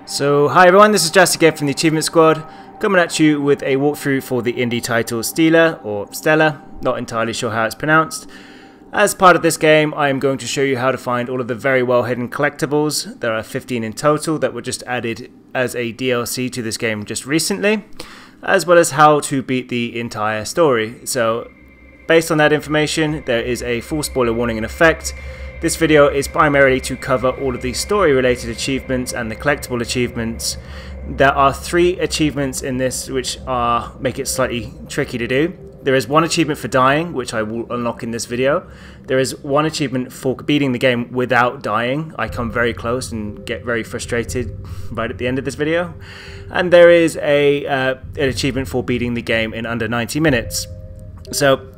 So hi everyone, this is Drastic Ed from the Achievement Squad, coming at you with a walkthrough for the indie title Stela, or Stela, not entirely sure how it's pronounced. As part of this game, I am going to show you how to find all of the very well hidden collectibles. There are 15 in total that were just added as a DLC to this game just recently, as well as how to beat the entire story. So based on that information, there is a full spoiler warning in effect. This video is primarily to cover all of the story related achievements and the collectible achievements. There are 3 achievements in this which make it slightly tricky to do. There is one achievement for dying, which I will unlock in this video. There is one achievement for beating the game without dying. I come very close and get very frustrated right at the end of this video. And there is an achievement for beating the game in under 90 minutes. So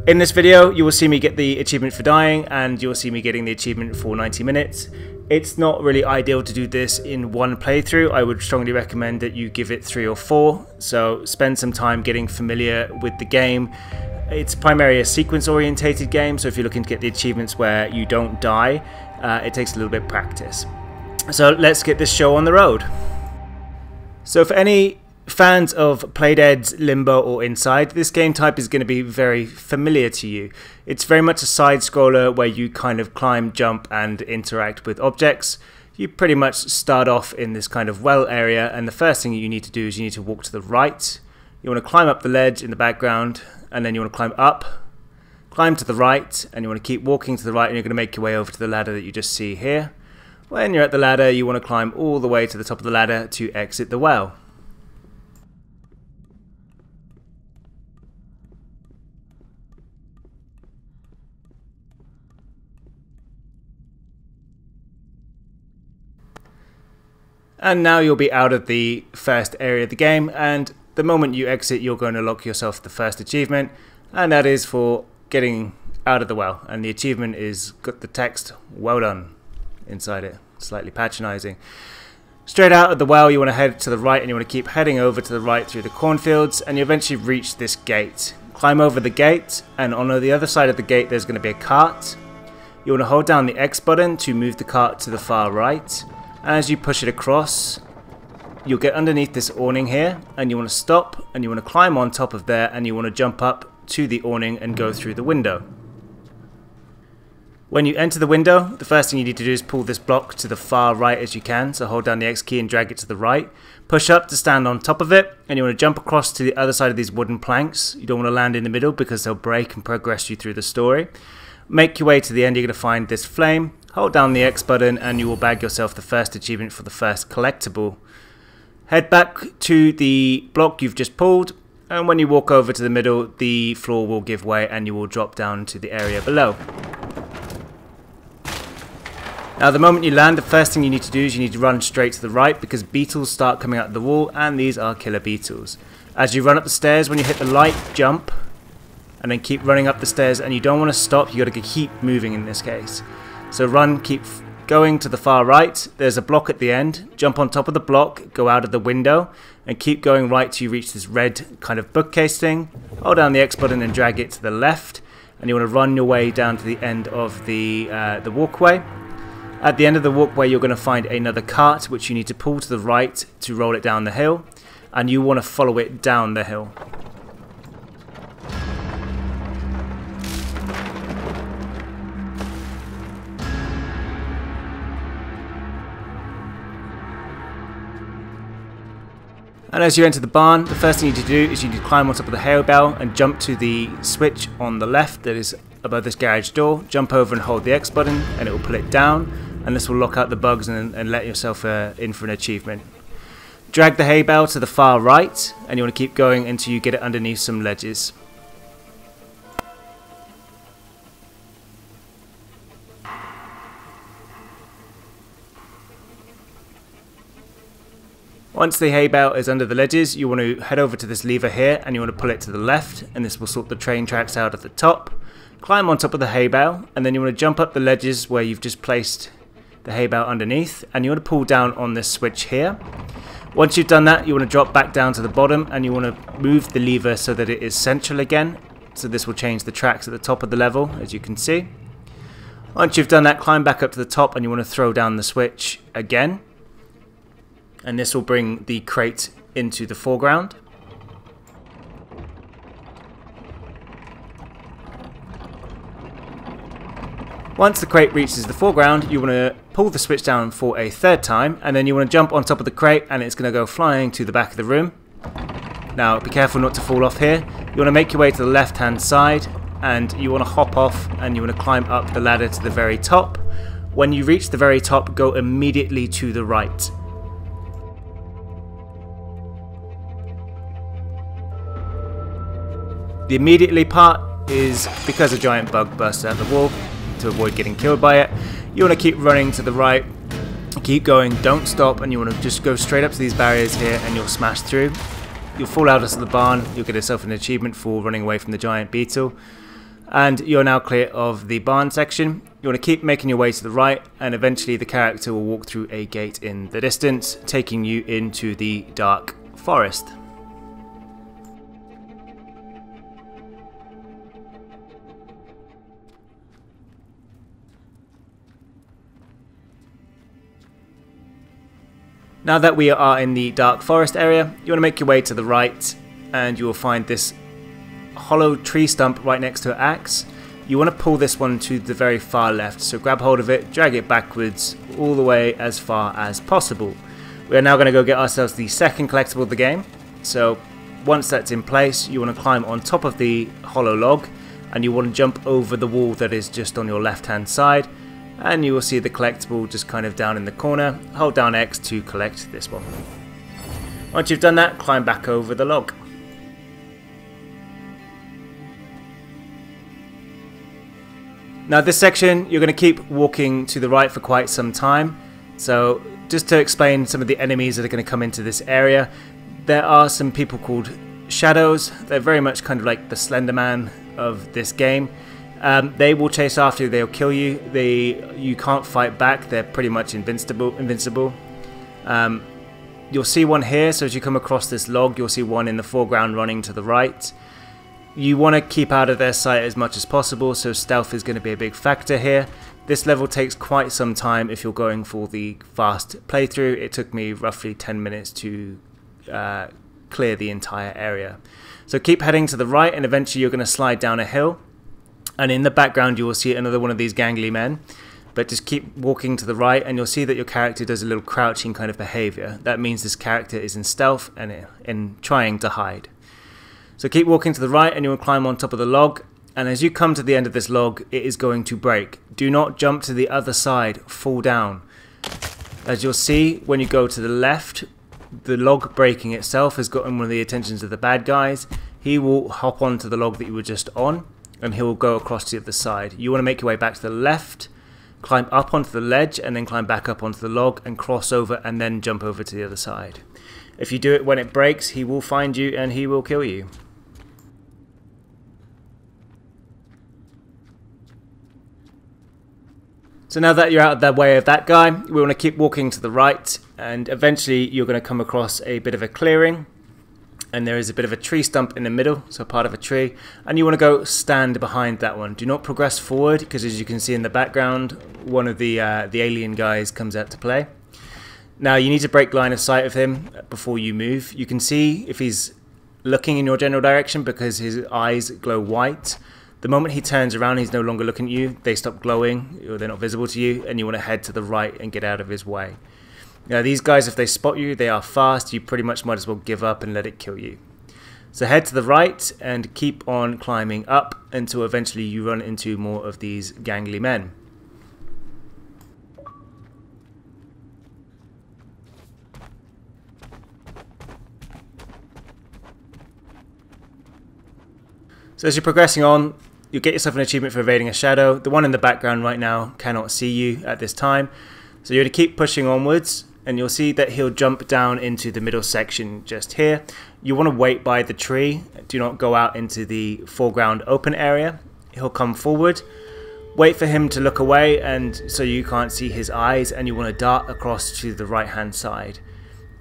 in this video, you will see me get the achievement for dying, and you'll see me getting the achievement for 90 minutes. It's not really ideal to do this in one playthrough. I would strongly recommend that you give it 3 or 4. So spend some time getting familiar with the game. It's primarily a sequence-orientated game, so if you're looking to get the achievements where you don't die, it takes a little bit of practice. So let's get this show on the road. So for any fans of Drastic Ed's Limbo or Inside, this game type is going to be very familiar to you. It's very much a side scroller where you kind of climb, jump and interact with objects. You pretty much start off in this kind of well area, and the first thing you need to do is you need to walk to the right. You want to climb up the ledge in the background, and then you want to climb up, climb to the right, and you want to keep walking to the right, and you're going to make your way over to the ladder that you just see here. When you're at the ladder, you want to climb all the way to the top of the ladder to exit the well. And now you'll be out of the first area of the game, and the moment you exit you're going to lock yourself the first achievement, and that is for getting out of the well. And the achievement is got the text "well done" inside it, slightly patronizing. Straight out of the well you want to head to the right, and you want to keep heading over to the right through the cornfields, and you eventually reach this gate. Climb over the gate, and on the other side of the gate there's going to be a cart. You want to hold down the X button to move the cart to the far right. As you push it across, you'll get underneath this awning here, and you want to stop, and you want to climb on top of there, and you want to jump up to the awning and go through the window. When you enter the window, the first thing you need to do is pull this block to the far right as you can, so hold down the X key and drag it to the right. Push up to stand on top of it, and you want to jump across to the other side of these wooden planks. You don't want to land in the middle because they'll break and progress you through the story. Make your way to the end, you're going to find this flame. Hold down the X button and you will bag yourself the first achievement for the first collectible. Head back to the block you've just pulled, and when you walk over to the middle, the floor will give way and you will drop down to the area below. Now the moment you land, the first thing you need to do is you need to run straight to the right, because beetles start coming out of the wall, and these are killer beetles. As you run up the stairs, when you hit the light, jump, and then keep running up the stairs, and you don't want to stop, you got to keep moving in this case. So run, keep going to the far right, there's a block at the end, jump on top of the block, go out of the window, and keep going right till you reach this red kind of bookcase thing. Hold down the X button and drag it to the left, and you want to run your way down to the end of the walkway. At the end of the walkway you're going to find another cart which you need to pull to the right to roll it down the hill, and you want to follow it down the hill. And as you enter the barn, the first thing you need to do is you need to climb on top of the hay bale and jump to the switch on the left that is above this garage door. Jump over and hold the X button and it will pull it down, and this will lock out the bugs and let yourself in for an achievement. Drag the hay bale to the far right, and you want to keep going until you get it underneath some ledges. Once the hay bale is under the ledges, you want to head over to this lever here, and you want to pull it to the left, and this will sort the train tracks out at the top. Climb on top of the hay bale, and then you want to jump up the ledges where you've just placed the hay bale underneath, and you want to pull down on this switch here. Once you've done that, you want to drop back down to the bottom, and you want to move the lever so that it is central again. So this will change the tracks at the top of the level, as you can see. Once you've done that, climb back up to the top, and you want to throw down the switch again. and this will bring the crate into the foreground. Once the crate reaches the foreground, you want to pull the switch down for a third time, and then you want to jump on top of the crate and it's going to go flying to the back of the room. Now be careful not to fall off here. You want to make your way to the left hand side and you want to hop off and you want to climb up the ladder to the very top. When you reach the very top, go immediately to the right. The immediately part is because a giant bug bursts out the wall. To avoid getting killed by it, you want to keep running to the right, keep going, don't stop, and you want to just go straight up to these barriers here and you'll smash through. You'll fall out of the barn, you'll get yourself an achievement for running away from the giant beetle, and you're now clear of the barn section. You want to keep making your way to the right, and eventually the character will walk through a gate in the distance, taking you into the dark forest. Now that we are in the dark forest area, you want to make your way to the right and you will find this hollow tree stump right next to an axe. You want to pull this one to the very far left, so grab hold of it, drag it backwards all the way as far as possible. We are now going to go get ourselves the second collectible of the game. So once that's in place, you want to climb on top of the hollow log and you want to jump over the wall that is just on your left hand side. And you will see the collectible just kind of down in the corner. Hold down X to collect this one. Once you've done that, climb back over the log. Now this section, you're going to keep walking to the right for quite some time. So just to explain some of the enemies that are going to come into this area, there are some people called shadows. They're very much kind of like the Slender Man of this game. They will chase after you, they'll kill you, you can't fight back, they're pretty much invincible. You'll see one here, so as you come across this log, you'll see one in the foreground running to the right. You want to keep out of their sight as much as possible, so stealth is going to be a big factor here. This level takes quite some time if you're going for the fast playthrough. It took me roughly 10 minutes to clear the entire area. So keep heading to the right and eventually you're going to slide down a hill. And in the background you will see another one of these gangly men. But just keep walking to the right and you'll see that your character does a little crouching kind of behavior. That means this character is in stealth and in trying to hide. So keep walking to the right and you will climb on top of the log. And as you come to the end of this log, it is going to break. Do not jump to the other side, fall down. As you'll see, when you go to the left, the log breaking itself has gotten one of the attentions of the bad guys. He will hop onto the log that you were just on. And he will go across to the other side. You want to make your way back to the left, climb up onto the ledge and then climb back up onto the log and cross over and then jump over to the other side. If you do it when it breaks, he will find you and he will kill you. So now that you're out of the way of that guy, we want to keep walking to the right and eventually you're going to come across a bit of a clearing. And there is a bit of a tree stump in the middle, so part of a tree, and you want to go stand behind that one. Do not progress forward, because as you can see in the background, one of the alien guys comes out to play. Now you need to break line of sight of him before you move. You can see if he's looking in your general direction because his eyes glow white. The moment he turns around, he's no longer looking at you. They stop glowing, or they're not visible to you, and you want to head to the right and get out of his way. Now these guys, if they spot you, they are fast. You pretty much might as well give up and let it kill you. So head to the right and keep on climbing up until eventually you run into more of these gangly men. So as you're progressing on, you'll get yourself an achievement for evading a shadow. The one in the background right now cannot see you at this time. So you're going to keep pushing onwards. And you'll see that he'll jump down into the middle section just here. You want to wait by the tree. Do not go out into the foreground open area. He'll come forward. Wait for him to look away and so you can't see his eyes, and you want to dart across to the right hand side.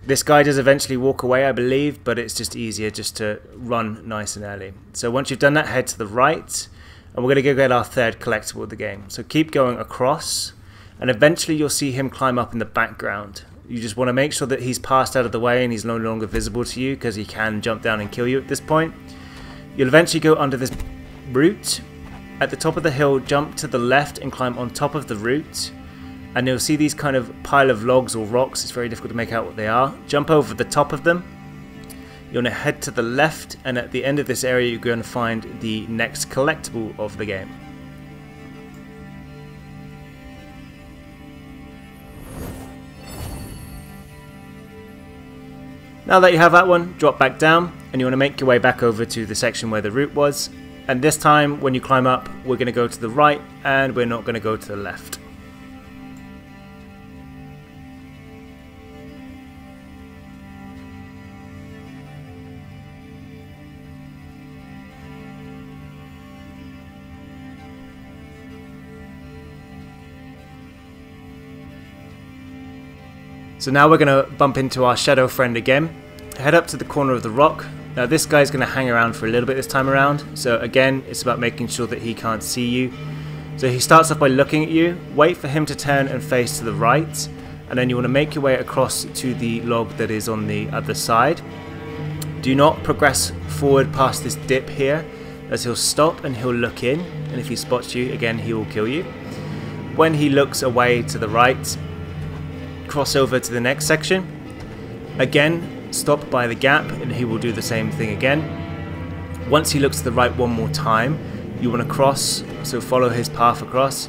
This guy does eventually walk away, I believe, but it's just easier just to run nice and early. So once you've done that, head to the right and we're going to go get our third collectible of the game. So keep going across and eventually you'll see him climb up in the background. You just want to make sure that he's passed out of the way and he's no longer visible to you, because he can jump down and kill you at this point. You'll eventually go under this root. At the top of the hill, jump to the left and climb on top of the root. And you'll see these kind of pile of logs or rocks. It's very difficult to make out what they are. Jump over the top of them. You want to head to the left, and at the end of this area you're going to find the next collectible of the game. Now that you have that one, drop back down, and you want to make your way back over to the section where the root was. And this time when you climb up, we're going to go to the right and we're not going to go to the left. So now we're going to bump into our shadow friend again. Head up to the corner of the rock. Now this guy's going to hang around for a little bit this time around. So again, it's about making sure that he can't see you. So he starts off by looking at you. Wait for him to turn and face to the right. And then you want to make your way across to the log that is on the other side. Do not progress forward past this dip here, as he'll stop and he'll look in. And if he spots you, again, he will kill you. When he looks away to the right, cross over to the next section. Again, stop by the gap and he will do the same thing again. Once he looks to the right one more time, you want to cross, so follow his path across,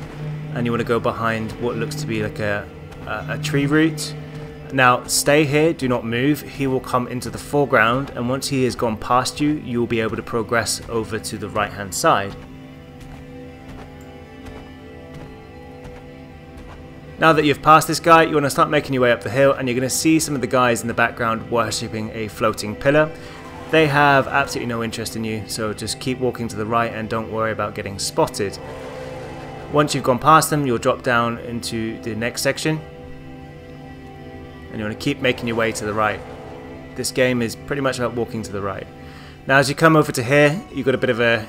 and you want to go behind what looks to be like a tree root. Now stay here, do not move. He will come into the foreground, and once he has gone past you, you will be able to progress over to the right hand side. Now that you've passed this guy, you want to start making your way up the hill, and you're going to see some of the guys in the background worshipping a floating pillar. They have absolutely no interest in you, so just keep walking to the right and don't worry about getting spotted. Once you've gone past them, you'll drop down into the next section, and you want to keep making your way to the right. This game is pretty much about walking to the right. Now as you come over to here, you've got a bit of a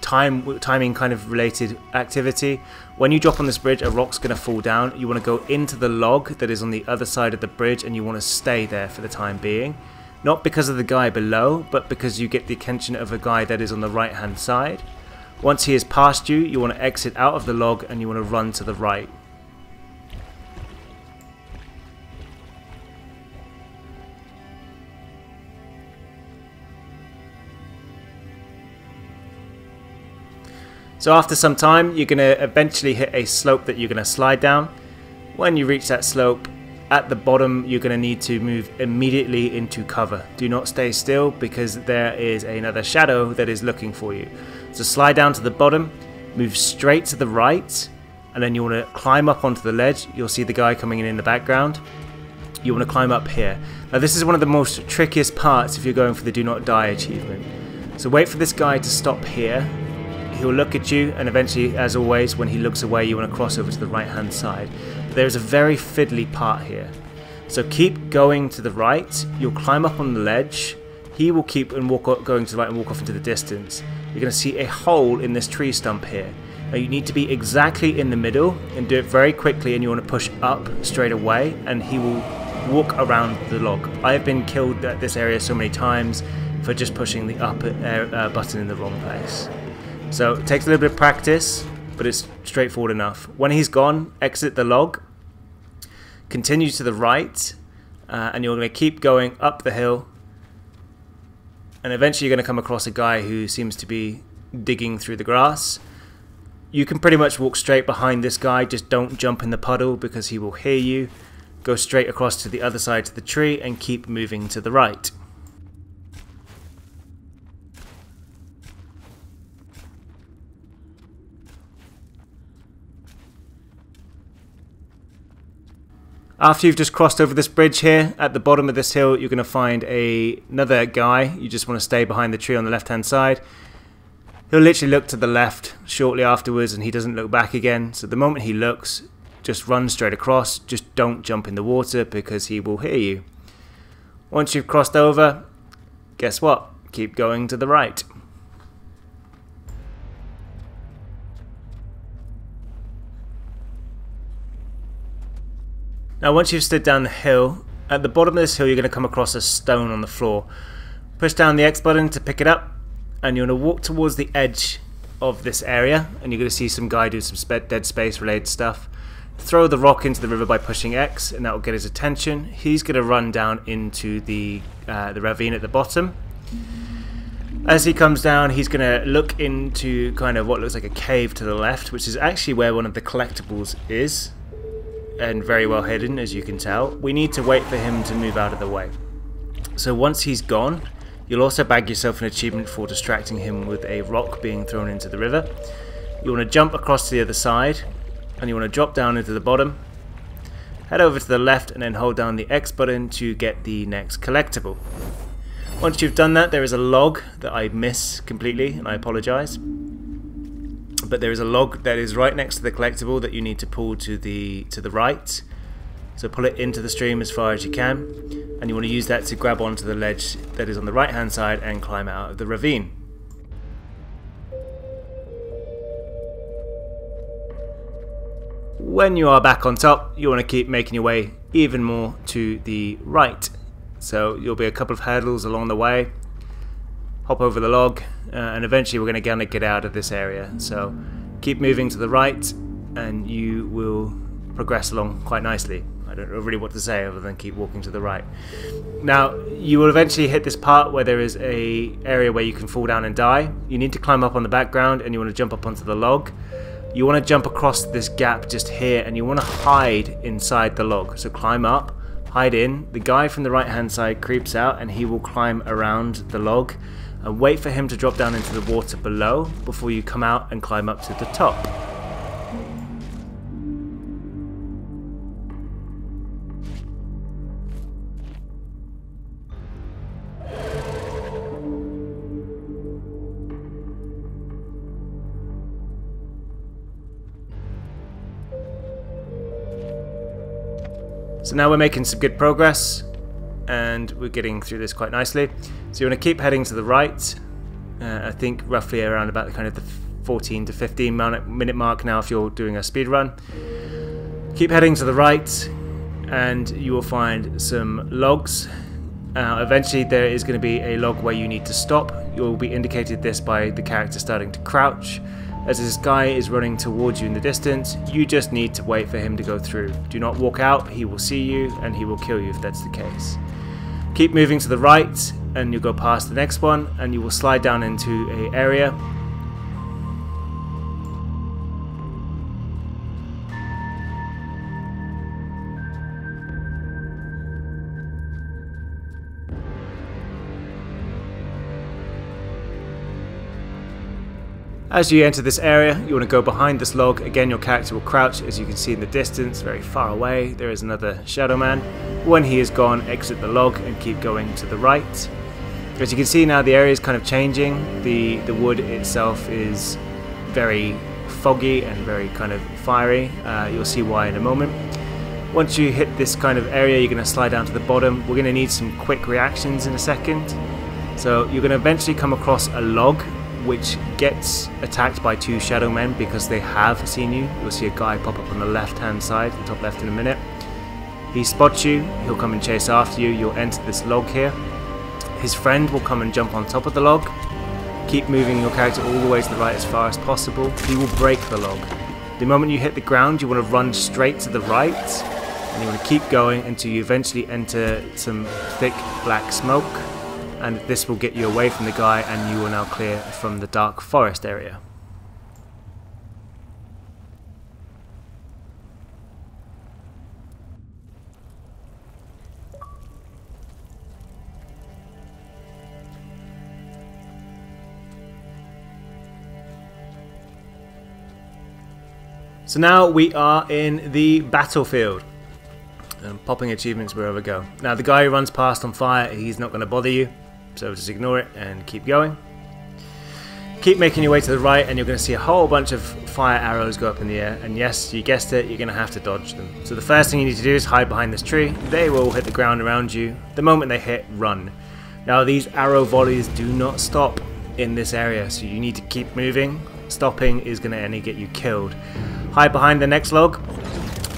timing kind of related activity. When you drop on this bridge, a rock's going to fall down. You want to go into the log that is on the other side of the bridge, and you want to stay there for the time being. Not because of the guy below, but because you get the attention of a guy that is on the right hand side. Once he is past you, you want to exit out of the log and you want to run to the right. So after some time, you're going to eventually hit a slope that you're going to slide down. When you reach that slope, at the bottom, you're going to need to move immediately into cover. Do not stay still, because there is another shadow that is looking for you. So slide down to the bottom, move straight to the right, and then you want to climb up onto the ledge. You'll see the guy coming in the background. You want to climb up here. Now this is one of the most trickiest parts if you're going for the Do Not Die achievement. So wait for this guy to stop here. He'll look at you, and eventually, as always, when he looks away, you want to cross over to the right hand side. But there's a very fiddly part here. So keep going to the right. You'll climb up on the ledge. He will keep and going to the right and walk off into the distance. You're going to see a hole in this tree stump here. Now you need to be exactly in the middle and do it very quickly, and you want to push up straight away, and he will walk around the log. I have been killed at this area so many times for just pushing the up button in the wrong place. So it takes a little bit of practice, but it's straightforward enough. When he's gone, exit the log, continue to the right, and you're going to keep going up the hill, and eventually you're going to come across a guy who seems to be digging through the grass. You can pretty much walk straight behind this guy, just don't jump in the puddle because he will hear you. Go straight across to the other side of the tree and keep moving to the right. After you've just crossed over this bridge here, at the bottom of this hill, you're going to find another guy. You just want to stay behind the tree on the left-hand side. He'll literally look to the left shortly afterwards, and he doesn't look back again. So the moment he looks, just run straight across. Just don't jump in the water because he will hear you. Once you've crossed over, guess what? Keep going to the right. Now once you've slid down the hill, at the bottom of this hill you're going to come across a stone on the floor. Push down the X button to pick it up, and you're going to walk towards the edge of this area, and you're going to see some guy do some dead space related stuff. Throw the rock into the river by pushing X, and that will get his attention. He's going to run down into the ravine at the bottom. As he comes down, he's going to look into kind of what looks like a cave to the left, which is actually where one of the collectibles is, and very well hidden, as you can tell. We need to wait for him to move out of the way. So once he's gone, you'll also bag yourself an achievement for distracting him with a rock being thrown into the river. You want to jump across to the other side, and you want to drop down into the bottom, head over to the left, and then hold down the X button to get the next collectible. Once you've done that, there is a log that I miss completely, and I apologise. But there is a log that is right next to the collectible that you need to pull to the right. So pull it into the stream as far as you can, and you want to use that to grab onto the ledge that is on the right hand side and climb out of the ravine. When you are back on top, you want to keep making your way even more to the right. So you'll be a couple of hurdles along the way. Hop over the log, and eventually we're going to get out of this area. So keep moving to the right, and you will progress along quite nicely. I don't know really what to say other than keep walking to the right. Now you will eventually hit this part where there is a area where you can fall down and die. You need to climb up on the background, and you want to jump up onto the log. You want to jump across this gap just here, and you want to hide inside the log. So climb up, hide in. The guy from the right hand side creeps out, and he will climb around the log, and wait for him to drop down into the water below before you come out and climb up to the top. So now we're making some good progress, and we're getting through this quite nicely. So you want to keep heading to the right. I think roughly around about kind of the 14 to 15 minute mark now if you're doing a speed run. Keep heading to the right, and you will find some logs. Eventually there is going to be a log where you need to stop. You'll be indicated this by the character starting to crouch. As this guy is running towards you in the distance, you just need to wait for him to go through. Do not walk out, he will see you and he will kill you if that's the case. Keep moving to the right, and you'll go past the next one, and you will slide down into an area. As you enter this area, you want to go behind this log. Again, your character will crouch, as you can see in the distance, very far away. There is another Shadow Man. When he is gone, exit the log and keep going to the right. As you can see now, the area is kind of changing. The wood itself is very foggy and very kind of fiery. You'll see why in a moment. Once you hit this kind of area, you're going to slide down to the bottom. We're going to need some quick reactions in a second. So you're going to eventually come across a log which gets attacked by two shadow men because they have seen you. You'll see a guy pop up on the left hand side, the top left, in a minute. He spots you, he'll come and chase after you. You'll enter this log here. His friend will come and jump on top of the log. Keep moving your character all the way to the right as far as possible. He will break the log. The moment you hit the ground, you want to run straight to the right, and you want to keep going until you eventually enter some thick black smoke. And this will get you away from the guy, and you are now clear from the dark forest area. So now we are in the battlefield. Popping achievements wherever I go. Now the guy who runs past on fire, he's not going to bother you. So just ignore it and keep going. Keep making your way to the right, and you're going to see a whole bunch of fire arrows go up in the air, and yes, you guessed it, you're going to have to dodge them. So the first thing you need to do is hide behind this tree. They will hit the ground around you. The moment they hit, run. Now these arrow volleys do not stop in this area, so you need to keep moving. Stopping is going to only get you killed. Hide behind the next log.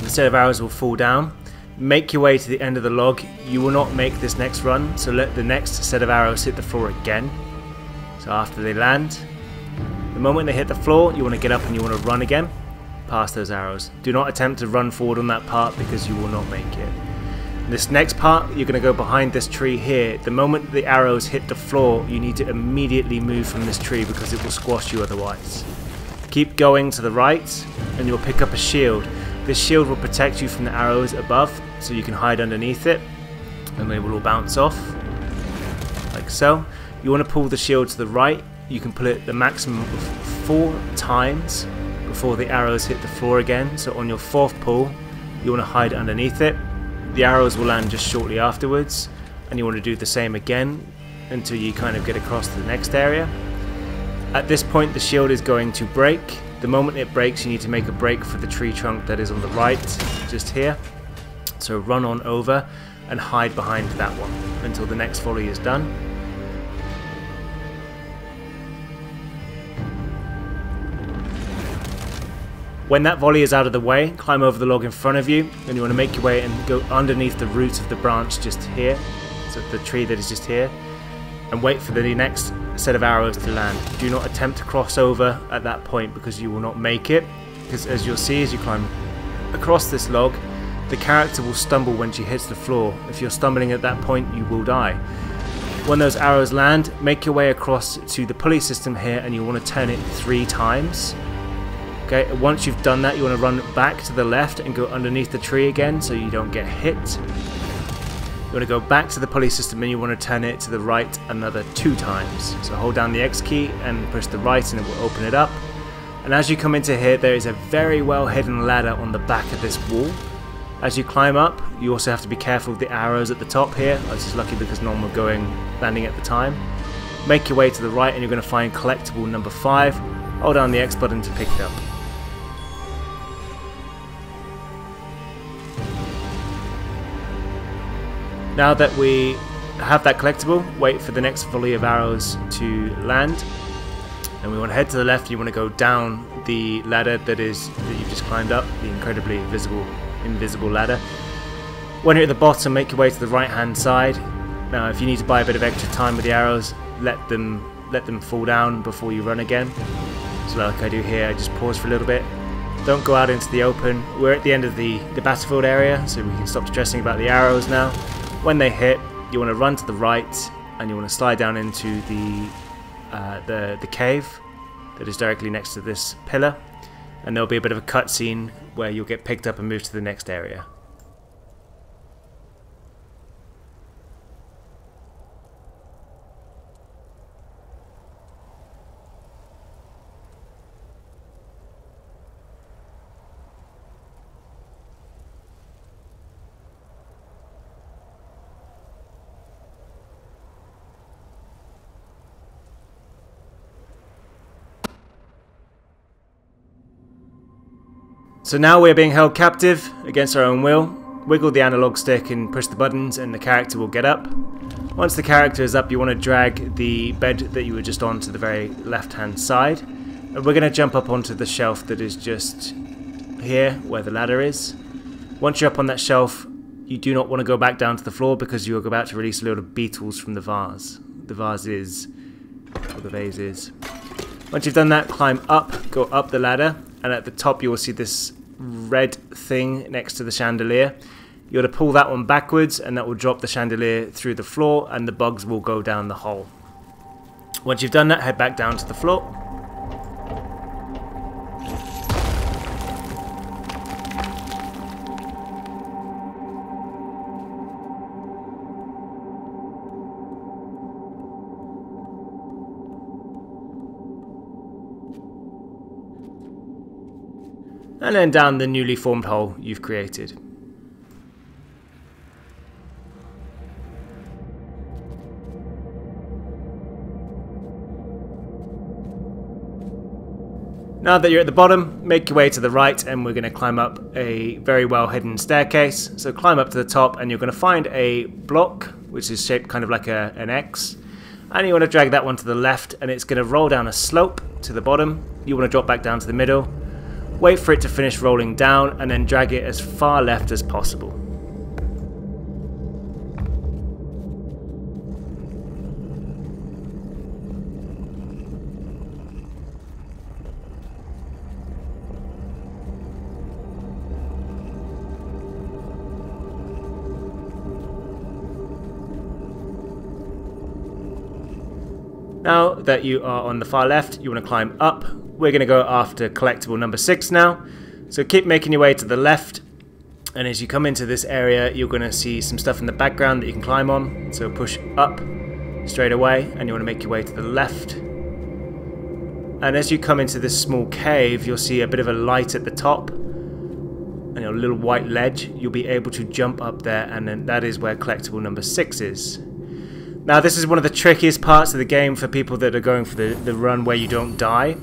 The set of arrows will fall down. Make your way to the end of the log. You will not make this next run, so let the next set of arrows hit the floor again. So after they land, the moment they hit the floor, you want to get up and you want to run again past those arrows. Do not attempt to run forward on that part because you will not make it. This next part, you're going to go behind this tree here. The moment the arrows hit the floor, you need to immediately move from this tree because it will squash you otherwise. Keep going to the right and you'll pick up a shield. This shield will protect you from the arrows above, so you can hide underneath it and they will all bounce off, like so. You want to pull the shield to the right. You can pull it the maximum of 4 times before the arrows hit the floor again. So on your 4th pull, you want to hide underneath it. The arrows will land just shortly afterwards, and you want to do the same again until you kind of get across to the next area. At this point, the shield is going to break. The moment it breaks, you need to make a break for the tree trunk that is on the right, just here. So run on over and hide behind that one until the next volley is done. When that volley is out of the way, climb over the log in front of you, and you want to make your way and go underneath the root of the branch just here, so the tree that is just here, and wait for the next set of arrows to land. Do not attempt to cross over at that point because you will not make it, because as you'll see as you climb across this log, the character will stumble when she hits the floor. If you're stumbling at that point, you will die. When those arrows land, make your way across to the pulley system here, and you want to turn it 3 times. Okay, once you've done that, you want to run back to the left and go underneath the tree again so you don't get hit. You want to go back to the pulley system and you want to turn it to the right another 2 times. So hold down the X key and push the right and it will open it up. And as you come into here, there is a very well hidden ladder on the back of this wall. As you climb up, you also have to be careful of the arrows at the top here. I was just lucky because none were landing at the time. Make your way to the right and you're going to find collectible number 5. Hold down the X button to pick it up. Now that we have that collectible, wait for the next volley of arrows to land. And we want to head to the left. You want to go down the ladder that you've just climbed up, the incredibly invisible ladder. When you're at the bottom, make your way to the right hand side. Now if you need to buy a bit of extra time with the arrows, let them fall down before you run again. So like I do here, I just pause for a little bit. Don't go out into the open. We're at the end of the battlefield area, so we can stop stressing about the arrows now. When they hit, you want to run to the right and you want to slide down into the cave that is directly next to this pillar, and there'll be a bit of a cutscene where you'll get picked up and moved to the next area. So now we're being held captive against our own will. Wiggle the analog stick and push the buttons and the character will get up. Once the character is up, you want to drag the bed that you were just on to the very left hand side. And we're going to jump up onto the shelf that is just here where the ladder is. Once you're up on that shelf, you do not want to go back down to the floor because you're about to release a load of beetles from the vase. The vase is, or the vase is. Once you've done that, climb up, go up the ladder, and at the top you will see this red thing next to the chandelier. You want to pull that one backwards and that will drop the chandelier through the floor and the bugs will go down the hole. Once you've done that, head back down to the floor. And then down the newly formed hole you've created. Now that you're at the bottom, make your way to the right and we're going to climb up a very well hidden staircase. So climb up to the top and you're going to find a block which is shaped kind of like an X. And you want to drag that one to the left and it's going to roll down a slope to the bottom. You want to drop back down to the middle. Wait for it to finish rolling down and then drag it as far left as possible. Now that you are on the far left, you want to climb up. We're going to go after collectible number 6 now. So keep making your way to the left, and as you come into this area, you're going to see some stuff in the background that you can climb on. So push up straight away, and you want to make your way to the left. And as you come into this small cave, you'll see a bit of a light at the top and a little white ledge. You'll be able to jump up there, and then that is where collectible number 6 is. Now this is one of the trickiest parts of the game for people that are going for the run where you don't die.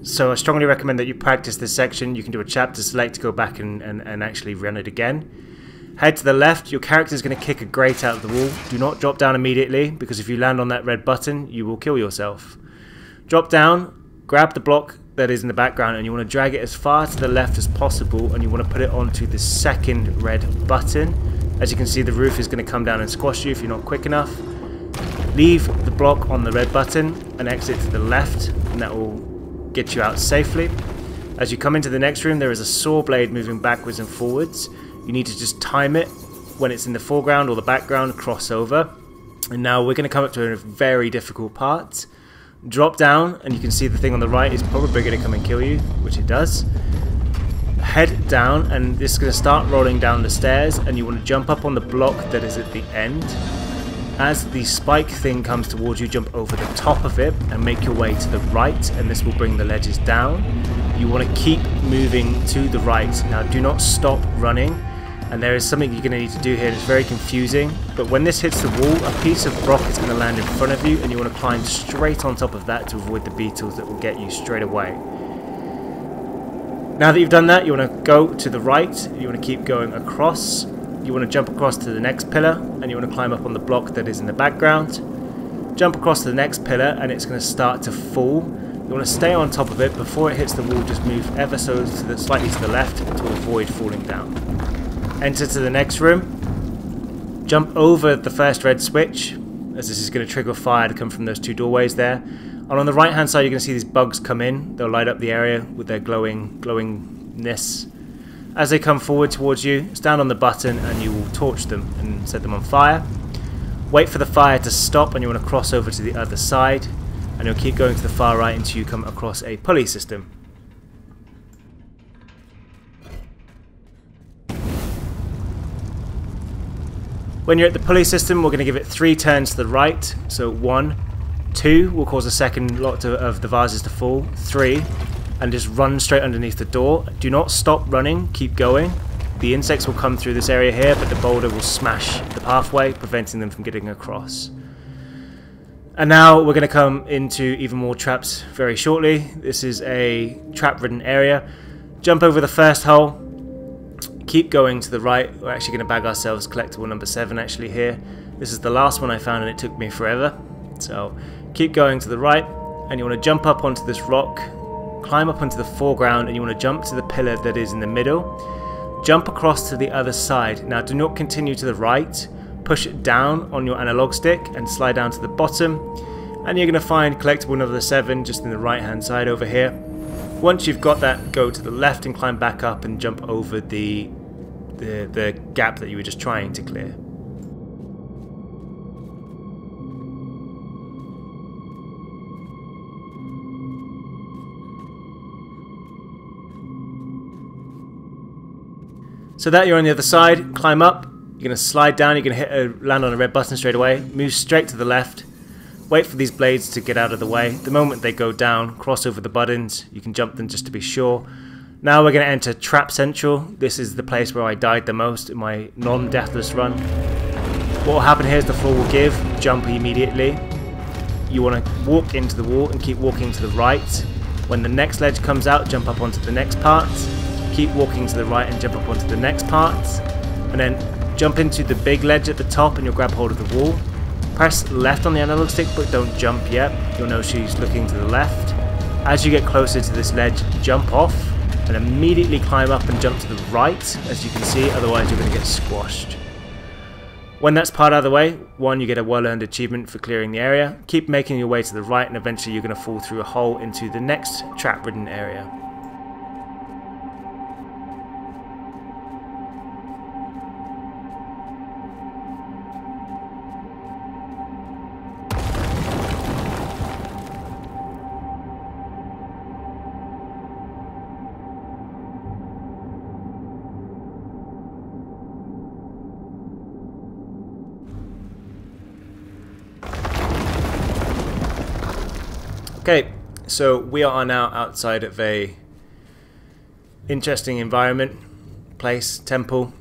So I strongly recommend that you practice this section. You can do a chapter select to go back and actually run it again. Head to the left. Your character is going to kick a grate out of the wall. Do not drop down immediately, because if you land on that red button, you will kill yourself. Drop down, grab the block that is in the background, and you want to drag it as far to the left as possible, and you want to put it onto the second red button. As you can see, the roof is going to come down and squash you if you're not quick enough. Leave the block on the red button and exit to the left, and that will get you out safely. As you come into the next room, there is a saw blade moving backwards and forwards. You need to just time it when it's in the foreground or the background, cross over. And now we're going to come up to a very difficult part. Drop down, and you can see the thing on the right is probably going to come and kill you, which it does. Head down, and this is going to start rolling down the stairs, and you want to jump up on the block that is at the end. As the spike thing comes towards you, jump over the top of it and make your way to the right, and this will bring the ledges down. You want to keep moving to the right. Now do not stop running, and there is something you're going to need to do here that's very confusing, but when this hits the wall, a piece of rock is going to land in front of you, and you want to climb straight on top of that to avoid the beetles that will get you straight away. Now that you've done that, you want to go to the right, you want to keep going across. You want to jump across to the next pillar, and you want to climb up on the block that is in the background. Jump across to the next pillar, and it's going to start to fall. You want to stay on top of it. Before it hits the wall, just move ever so slightly to the left to avoid falling down. Enter to the next room. Jump over the first red switch, as this is going to trigger fire to come from those 2 doorways there. And on the right hand side, you're going to see these bugs come in. They'll light up the area with their glowingness. As they come forward towards you, stand on the button and you will torch them and set them on fire. Wait for the fire to stop, and you want to cross over to the other side, and you'll keep going to the far right until you come across a pulley system. When you're at the pulley system, we're going to give it 3 turns to the right. So 1, 2 will cause a second lot of the vases to fall. 3. And just run straight underneath the door. Do not stop running, keep going. The insects will come through this area here, but the boulder will smash the pathway, preventing them from getting across. And now we're going to come into even more traps very shortly. This is a trap-ridden area. Jump over the first hole. Keep going to the right. We're actually going to bag ourselves collectible number 7 actually here. This is the last one I found, and it took me forever. So keep going to the right, and you want to jump up onto this rock. Climb up onto the foreground, and you want to jump to the pillar that is in the middle. Jump across to the other side. Now do not continue to the right. Push it down on your analog stick and slide down to the bottom. And you're going to find collectible number 7 just in the right hand side over here. Once you've got that, go to the left and climb back up and jump over the gap that you were just trying to clear. So that you're on the other side, climb up, you're going to slide down, you're going to land on a red button straight away, move straight to the left, wait for these blades to get out of the way. The moment they go down, cross over the buttons, you can jump them just to be sure. Now we're going to enter Trap Central. This is the place where I died the most in my non-deathless run. What will happen here is the floor will give, jump immediately. You want to walk into the wall and keep walking to the right. When the next ledge comes out, jump up onto the next part. Keep walking to the right and jump up onto the next part, and then jump into the big ledge at the top and you'll grab hold of the wall. Press left on the analog stick, but don't jump yet. You'll know she's looking to the left. As you get closer to this ledge, jump off and immediately climb up and jump to the right, as you can see, otherwise you're going to get squashed. When that's part out of the way, 1, you get a well-earned achievement for clearing the area. Keep making your way to the right, and eventually you're going to fall through a hole into the next trap-ridden area. Okay, so we are now outside of a interesting environment, place, temple.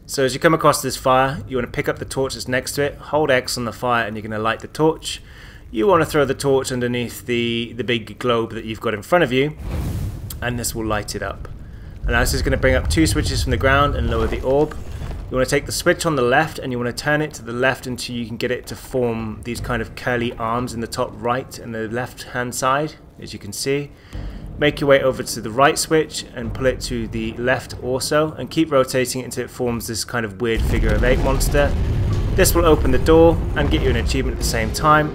So as you come across this fire, you want to pick up the torch that's next to it, hold X on the fire, and you're going to light the torch. You want to throw the torch underneath the big globe that you've got in front of you, and this will light it up. And now this is going to bring up 2 switches from the ground and lower the orb. You want to take the switch on the left and you want to turn it to the left until you can get it to form these kind of curly arms in the top right and the left hand side, as you can see. Make your way over to the right switch and pull it to the left also, and keep rotating it until it forms this kind of weird figure of 8 monster. This will open the door and get you an achievement at the same time,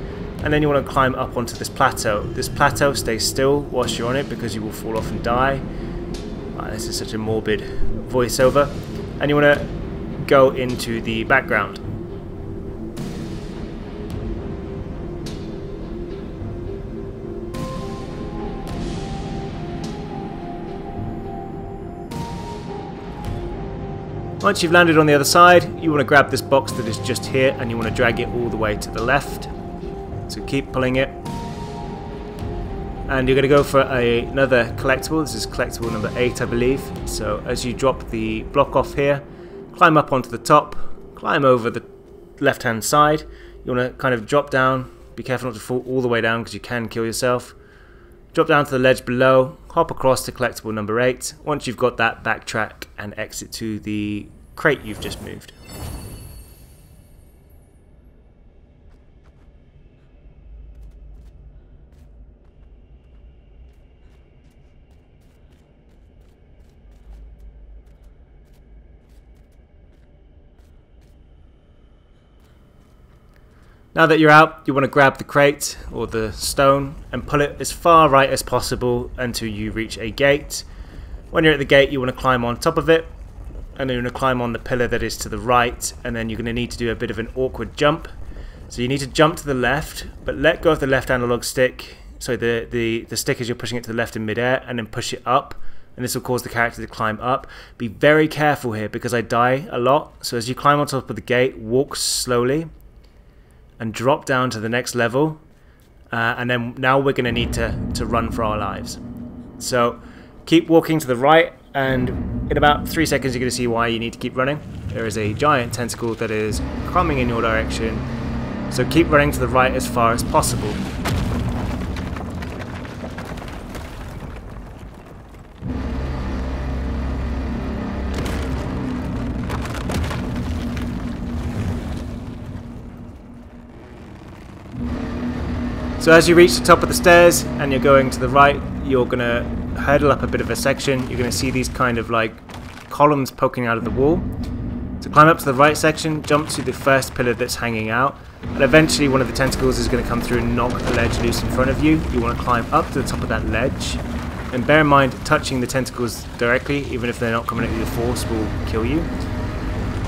and then you want to climb up onto this plateau. This plateau stays still whilst you're on it because you will fall off and die. This is such a morbid voiceover. And you want to go into the background. Once you've landed on the other side, you want to grab this box that is just here and you want to drag it all the way to the left. So keep pulling it. And you're going to go for another collectible. This is collectible number 8, I believe. So as you drop the block off here, climb up onto the top, climb over the left hand side. You want to kind of drop down, be careful not to fall all the way down because you can kill yourself. Drop down to the ledge below, hop across to collectible number 8. Once you've got that, backtrack and exit to the crate you've just moved. Now that you're out, you want to grab the crate or the stone and pull it as far right as possible until you reach a gate. When you're at the gate, you want to climb on top of it, and then you want to climb on the pillar that is to the right, and then you're going to need to do a bit of an awkward jump. So you need to jump to the left, but let go of the left analog stick, so the stick as you're pushing it to the left in midair, and then push it up, and this will cause the character to climb up. Be very careful here because I die a lot, so as you climb on top of the gate, walk slowly and drop down to the next level, and then now we're going to need to run for our lives. So keep walking to the right, and in about 3 seconds you're going to see why you need to keep running. There is a giant tentacle that is coming in your direction, so keep running to the right as far as possible. So as you reach the top of the stairs and you're going to the right, you're going to hurdle up a bit of a section. You're going to see these kind of like columns poking out of the wall. To climb up to the right section, jump to the first pillar that's hanging out, and eventually one of the tentacles is going to come through and knock the ledge loose in front of you. You want to climb up to the top of that ledge, and bear in mind touching the tentacles directly, even if they're not coming at you with force, will kill you.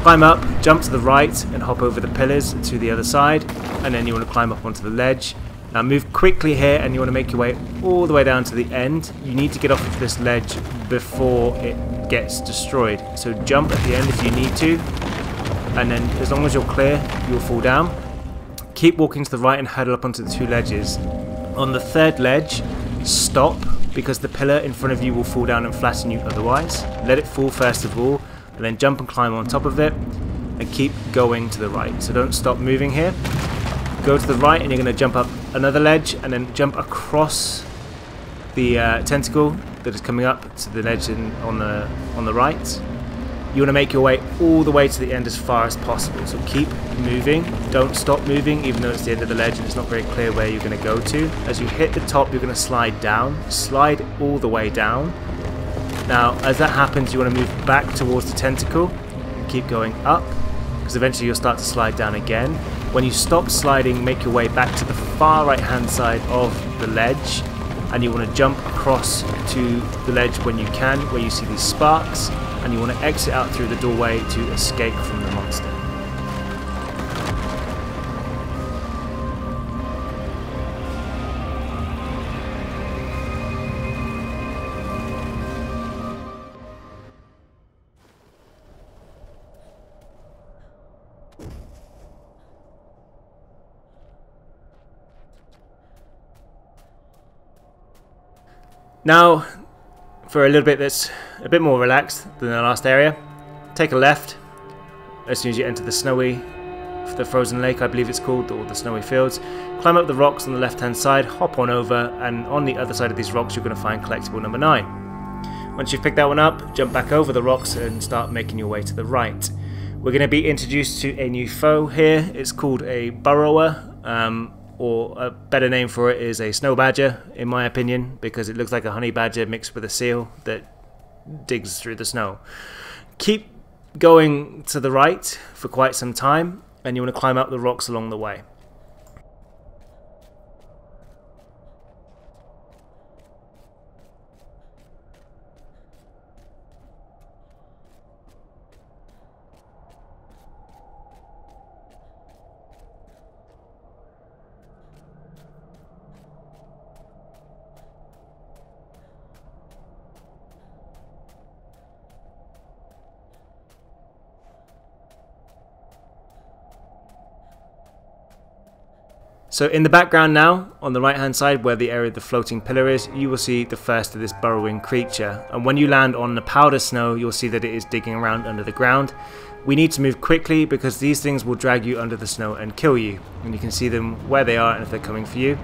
Climb up, jump to the right and hop over the pillars to the other side, and then you want to climb up onto the ledge. Now move quickly here and you want to make your way all the way down to the end. You need to get off of this ledge before it gets destroyed. So jump at the end if you need to, and then as long as you're clear, you'll fall down. Keep walking to the right and hurdle up onto the 2 ledges. On the 3rd ledge, stop, because the pillar in front of you will fall down and flatten you otherwise. Let it fall first of all, and then jump and climb on top of it, and keep going to the right. So don't stop moving here. Go to the right and you're going to jump up another ledge and then jump across the tentacle that is coming up to the ledge on the right. You want to make your way all the way to the end as far as possible. So keep moving. Don't stop moving even though it's the end of the ledge and it's not very clear where you're going to go to. As you hit the top, you're going to slide down. Slide all the way down. Now, as that happens, you want to move back towards the tentacle and keep going up, because eventually you'll start to slide down again. When you stop sliding, make your way back to the far right hand side of the ledge, and you want to jump across to the ledge when you can, where you see these sparks, and you want to exit out through the doorway to escape from the monster. Now, for a little bit that's a bit more relaxed than the last area, take a left as soon as you enter the frozen lake, I believe it's called, or the snowy fields. Climb up the rocks on the left hand side, hop on over, and on the other side of these rocks you're going to find collectible number 9. Once you've picked that one up, jump back over the rocks and start making your way to the right. We're going to be introduced to a new foe here. It's called a burrower, or a better name for it is a snow badger, in my opinion, because it looks like a honey badger mixed with a seal that digs through the snow. Keep going to the right for quite some time, and you want to climb up the rocks along the way. So in the background now, on the right hand side where the area of the floating pillar is, you will see the first of this burrowing creature. And when you land on the powder snow, you'll see that it is digging around under the ground. We need to move quickly because these things will drag you under the snow and kill you. And you can see them where they are and if they're coming for you.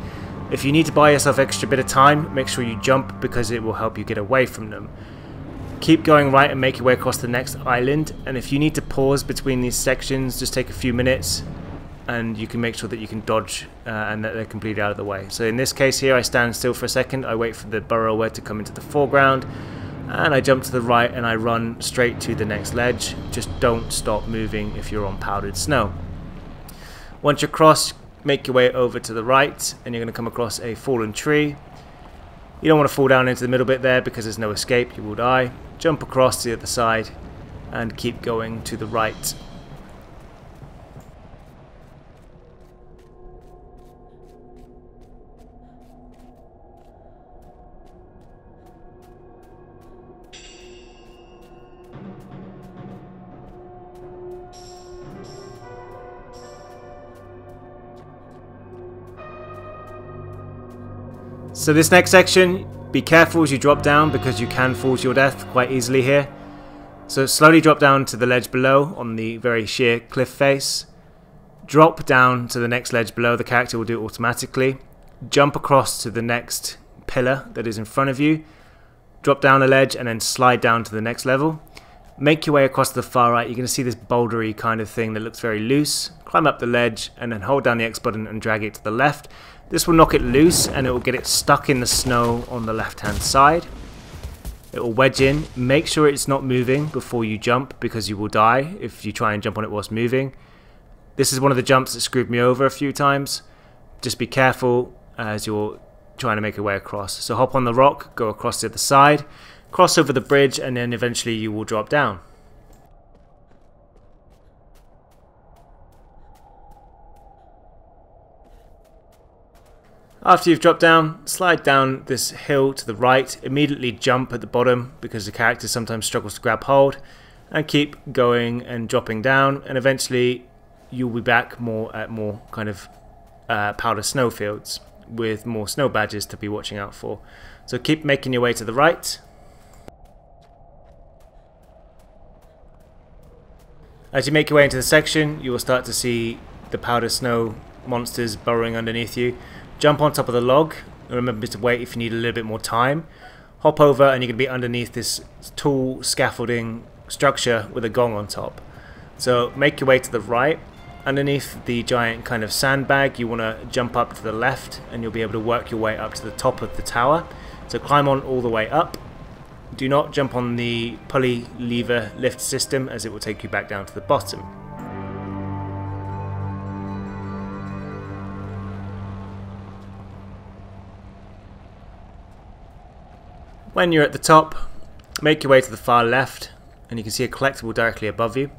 If you need to buy yourself extra bit of time, make sure you jump because it will help you get away from them. Keep going right and make your way across the next island. And if you need to pause between these sections, just take a few minutes, and you can make sure that you can dodge and that they're completely out of the way. So in this case here, I stand still for a second, I wait for the burrower to come into the foreground, and I jump to the right and I run straight to the next ledge. Just don't stop moving if you're on powdered snow. Once you're across, make your way over to the right, and you're going to come across a fallen tree. You don't want to fall down into the middle bit there because there's no escape, you will die. Jump across to the other side and keep going to the right. So this next section, be careful as you drop down because you can fall to your death quite easily here. So slowly drop down to the ledge below on the very sheer cliff face. Drop down to the next ledge below, the character will do it automatically. Jump across to the next pillar that is in front of you. Drop down a ledge and then slide down to the next level. Make your way across to the far right, you're going to see this bouldery kind of thing that looks very loose. Climb up the ledge and then hold down the X button and drag it to the left. This will knock it loose and it will get it stuck in the snow on the left hand side. It will wedge in. Make sure it's not moving before you jump because you will die if you try and jump on it whilst moving. This is one of the jumps that screwed me over a few times. Just be careful as you're trying to make your way across. So hop on the rock, go across to the other side, cross over the bridge, and then eventually you will drop down. After you've dropped down, slide down this hill to the right, immediately jump at the bottom because the character sometimes struggles to grab hold, and keep going and dropping down, and eventually you'll be back at more kind of powder snowfields with more snow badges to be watching out for. So keep making your way to the right. As you make your way into the section, you will start to see the powder snow monsters burrowing underneath you. Jump on top of the log, and remember to wait if you need a little bit more time. Hop over and you're going to be underneath this tall scaffolding structure with a gong on top. So make your way to the right. Underneath the giant kind of sandbag, you want to jump up to the left and you'll be able to work your way up to the top of the tower. So climb on all the way up. Do not jump on the pulley lever lift system as it will take you back down to the bottom. When you're at the top, make your way to the far left and you can see a collectible directly above you.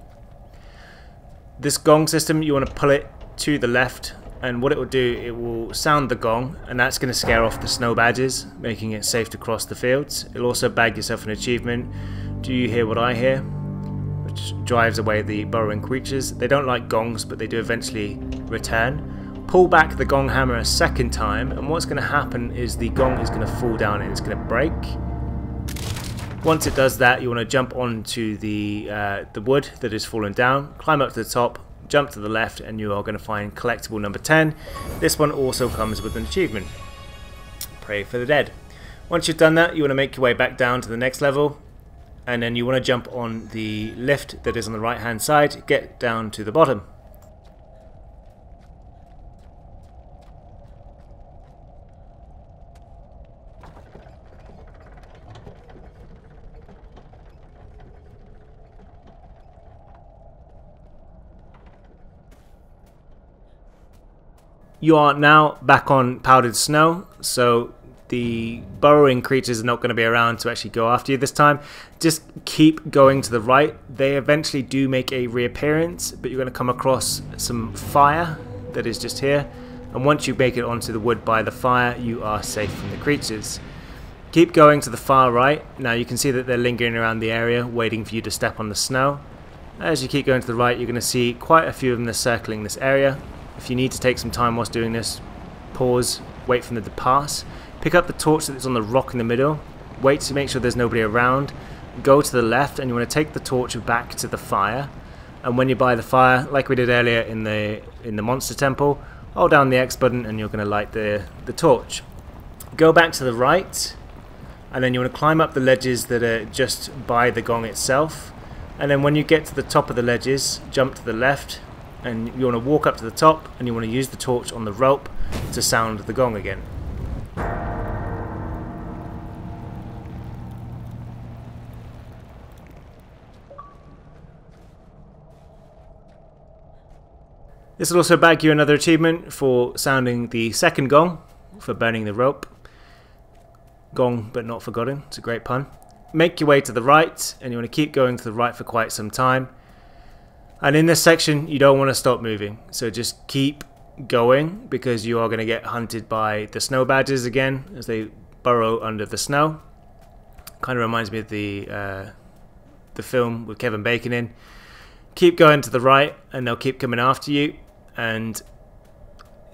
This gong system, you want to pull it to the left, and what it will do, it will sound the gong, and that's going to scare off the snow badges, making it safe to cross the fields. It'll also bag yourself an achievement, Do You Hear What I Hear, which drives away the burrowing creatures. They don't like gongs, but they do eventually return. pull back the gong hammer a second time, and what's going to happen is the gong is going to fall down and it's going to break. Once it does that, you want to jump onto the wood that has fallen down, climb up to the top, jump to the left, and you are going to find collectible number 10. This one also comes with an achievement. Pray for the dead. Once you've done that, you want to make your way back down to the next level, and then you want to jump on the lift that is on the right hand side, get down to the bottom. You are now back on powdered snow, so the burrowing creatures are not going to be around to actually go after you this time. Just keep going to the right. They eventually do make a reappearance, but you're going to come across some fire that is just here. And once you make it onto the wood by the fire, you are safe from the creatures. Keep going to the far right. Now you can see that they're lingering around the area, waiting for you to step on the snow. As you keep going to the right, you're going to see quite a few of them circling this area. If you need to take some time whilst doing this, pause, wait for them to pass. Pick up the torch that's on the rock in the middle, wait to make sure there's nobody around, go to the left, and you want to take the torch back to the fire. And when you're by the fire, like we did earlier in the monster temple, hold down the X button and you're going to light the torch. Go back to the right, and then you want to climb up the ledges that are just by the gong itself. And then when you get to the top of the ledges, jump to the left, and you want to walk up to the top, and you want to use the torch on the rope to sound the gong again. This will also bag you another achievement for sounding the second gong, for burning the rope. Gong but not forgotten, it's a great pun. Make your way to the right, and you want to keep going to the right for quite some time. And in this section, you don't want to stop moving, so just keep going, because you are going to get hunted by the snow badgers again as they burrow under the snow. Kind of reminds me of the film with Kevin Bacon in. Keep going to the right, and they'll keep coming after you. And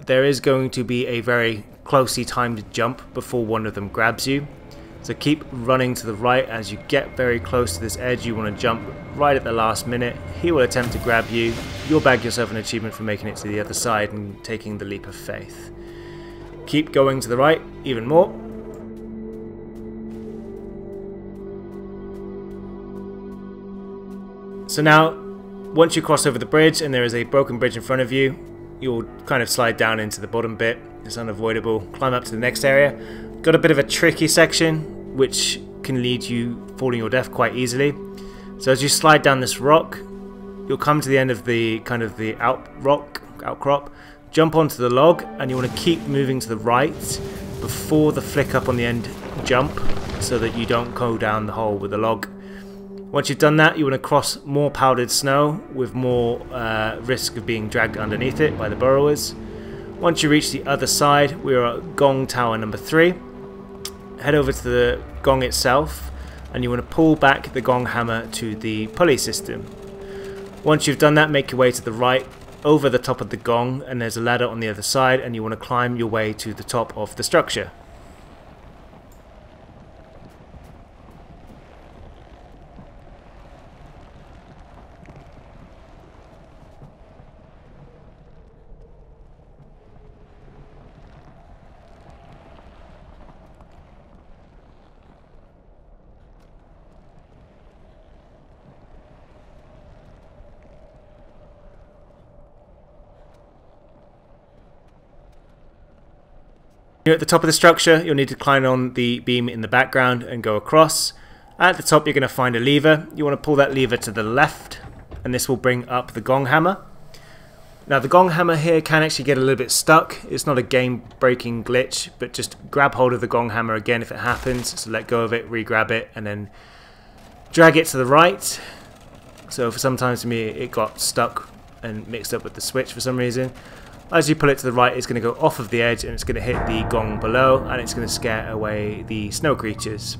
there is going to be a very closely timed jump before one of them grabs you. So keep running to the right. As you get very close to this edge, you want to jump right at the last minute. He will attempt to grab you. You'll bag yourself an achievement for making it to the other side and taking the leap of faith. Keep going to the right even more. So now, once you cross over the bridge and there is a broken bridge in front of you, you'll kind of slide down into the bottom bit. It's unavoidable. Climb up to the next area. Got a bit of a tricky section which can lead you falling your death quite easily. So as you slide down this rock, you'll come to the end of the outcrop, jump onto the log, and you want to keep moving to the right before the flick up on the end jump, so that you don't go down the hole with the log. Once you've done that, you want to cross more powdered snow with more risk of being dragged underneath it by the burrowers. Once you reach the other side, we are at Gong Tower number 3. Head over to the gong itself, and you want to pull back the gong hammer to the pulley system. Once you've done that, make your way to the right over the top of the gong, and there's a ladder on the other side, and you want to climb your way to the top of the structure. At the top of the structure, you'll need to climb on the beam in the background and go across. At the top, you're going to find a lever. You want to pull that lever to the left, and this will bring up the gong hammer. Now, the gong hammer here can actually get a little bit stuck. It's not a game-breaking glitch, but just grab hold of the gong hammer again if it happens. So let go of it, re-grab it, and then drag it to the right. So for sometimes for me, it got stuck and mixed up with the switch for some reason. As you pull it to the right, it's going to go off of the edge and it's going to hit the gong below, and it's going to scare away the snow creatures.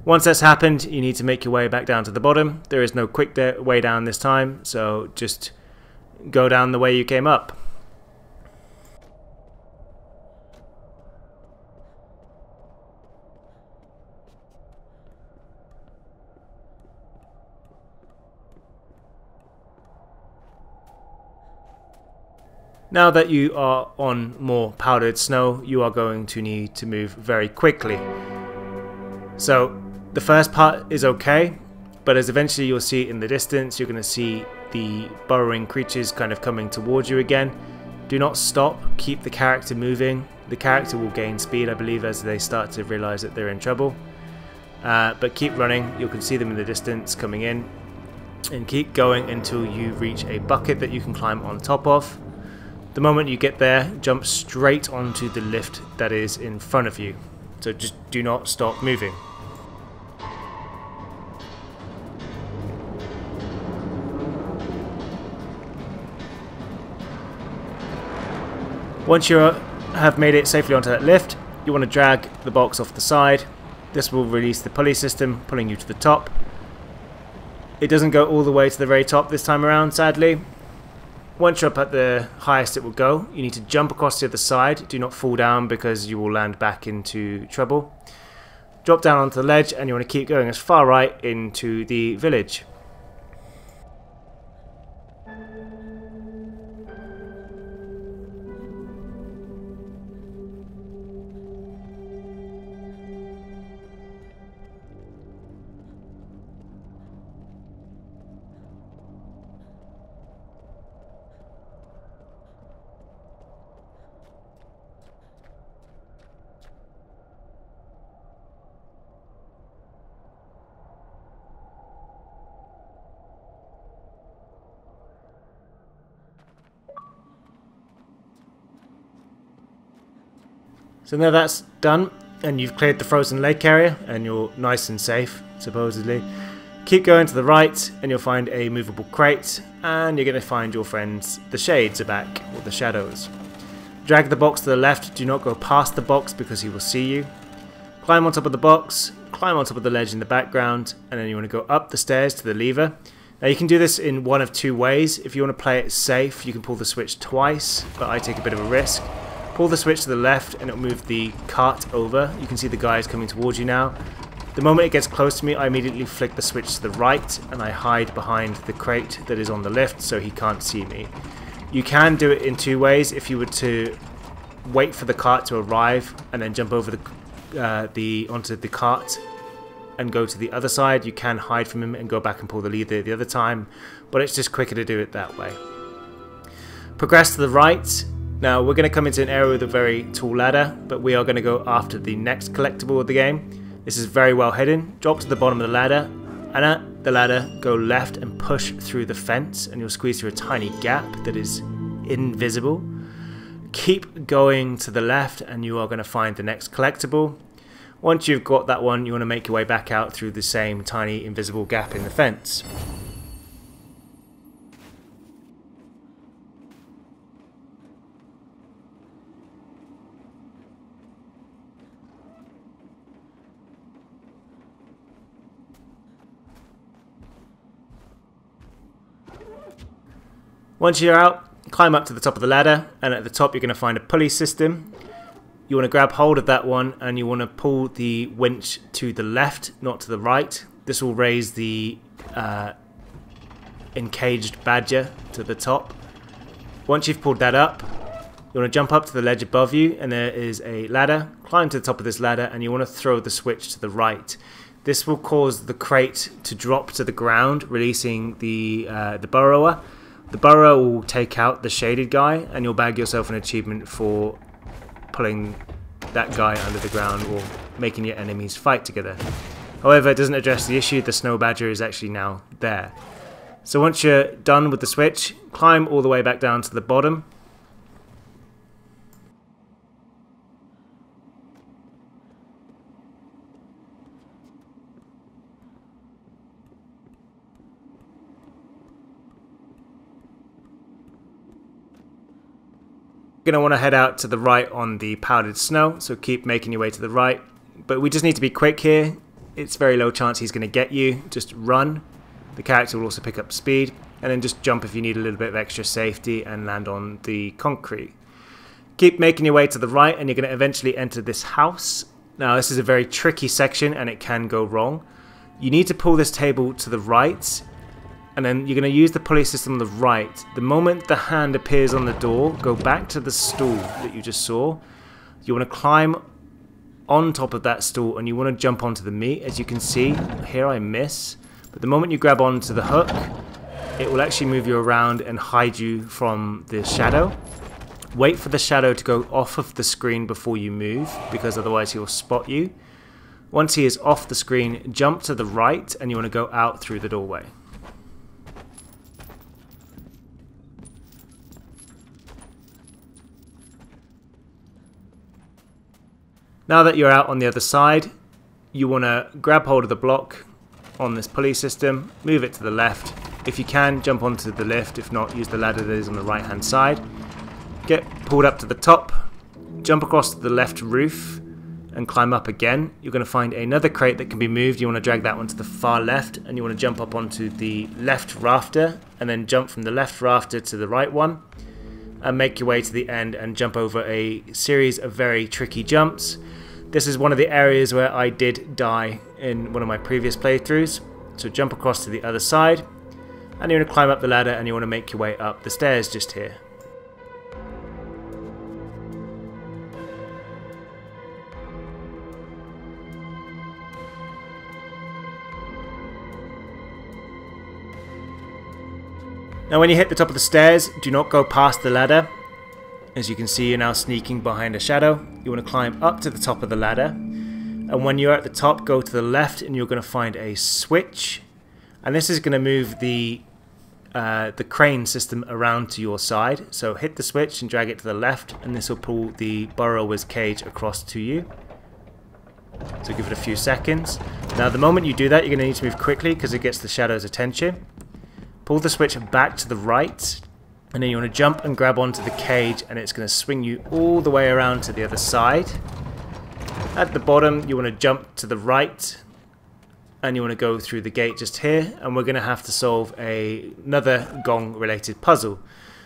Once that's happened, you need to make your way back down to the bottom. There is no quick way down this time, so just go down the way you came up. Now that you are on more powdered snow, you are going to need to move very quickly. So the first part is okay, but as eventually you'll see in the distance, you're going to see the burrowing creatures kind of coming towards you again. Do not stop, keep the character moving. The character will gain speed, I believe, as they start to realize that they're in trouble. But keep running, you can see them in the distance coming in. And keep going until you reach a bucket that you can climb on top of. The moment you get there, jump straight onto the lift that is in front of you. So just do not stop moving. Once you have made it safely onto that lift, you want to drag the box off the side. This will release the pulley system, pulling you to the top. It doesn't go all the way to the very top this time around, sadly. Once you're up at the highest it will go, you need to jump across the other side. Do not fall down because you will land back into trouble. Drop down onto the ledge and you want to keep going as far right into the village. So now that's done and you've cleared the frozen lake area and you're nice and safe, supposedly. Keep going to the right and you'll find a movable crate and you're going to find your friends, the shades are back, or the shadows. Drag the box to the left, do not go past the box because he will see you. Climb on top of the box, climb on top of the ledge in the background, and then you want to go up the stairs to the lever. Now you can do this in one of two ways. If you want to play it safe, you can pull the switch twice, but I take a bit of a risk. Pull the switch to the left and it'll move the cart over. You can see the guys coming towards you now. The moment it gets close to me, I immediately flick the switch to the right and I hide behind the crate that is on the lift so he can't see me. You can do it in two ways. If you were to wait for the cart to arrive and then jump over onto the cart and go to the other side, you can hide from him and go back and pull the lever the other time, but it's just quicker to do it that way. Progress to the right. Now we're going to come into an area with a very tall ladder, but we are going to go after the next collectible of the game. This is very well hidden. Drop to the bottom of the ladder, and at the ladder go left and push through the fence and you'll squeeze through a tiny gap that is invisible. Keep going to the left and you are going to find the next collectible. Once you've got that one, you want to make your way back out through the same tiny invisible gap in the fence. Once you're out, climb up to the top of the ladder, and at the top you're going to find a pulley system. You want to grab hold of that one and you want to pull the winch to the left, not to the right. This will raise the encaged badger to the top. Once you've pulled that up, you want to jump up to the ledge above you and there is a ladder. Climb to the top of this ladder and you want to throw the switch to the right. This will cause the crate to drop to the ground, releasing the burrower. The burrower will take out the shaded guy and you'll bag yourself an achievement for pulling that guy under the ground or making your enemies fight together. However, it doesn't address the issue. The snow badger is actually now there. So once you're done with the switch, climb all the way back down to the bottom. You're going to want to head out to the right on the powdered snow, so keep making your way to the right. But we just need to be quick here. It's very low chance he's going to get you. Just run. The character will also pick up speed, and then just jump if you need a little bit of extra safety and land on the concrete. Keep making your way to the right and you're going to eventually enter this house. Now this is a very tricky section and it can go wrong. You need to pull this table to the right and then you're going to use the pulley system on the right. The moment the hand appears on the door, go back to the stool that you just saw. You want to climb on top of that stool and you want to jump onto the meat. As you can see, here I miss. But the moment you grab onto the hook, it will actually move you around and hide you from the shadow. Wait for the shadow to go off of the screen before you move, because otherwise he will spot you. Once he is off the screen, jump to the right and you want to go out through the doorway. Now that you're out on the other side, you want to grab hold of the block on this pulley system, move it to the left. If you can, jump onto the lift. If not, use the ladder that is on the right hand side. Get pulled up to the top, jump across to the left roof and climb up again. You're going to find another crate that can be moved. You want to drag that one to the far left and you want to jump up onto the left rafter and then jump from the left rafter to the right one and make your way to the end and jump over a series of very tricky jumps. This is one of the areas where I did die in one of my previous playthroughs. So jump across to the other side and you want to climb up the ladder and you want to make your way up the stairs just here. Now when you hit the top of the stairs, do not go past the ladder. As you can see, you're now sneaking behind a shadow. You want to climb up to the top of the ladder. And when you're at the top, go to the left and you're going to find a switch. And this is going to move the crane system around to your side. So hit the switch and drag it to the left and this will pull the burrower's cage across to you. So give it a few seconds. Now the moment you do that, you're going to need to move quickly because it gets the shadow's attention. Pull the switch back to the right and then you want to jump and grab onto the cage and it's going to swing you all the way around to the other side. At the bottom you want to jump to the right and you want to go through the gate just here and we're going to have to solve another gong related puzzle.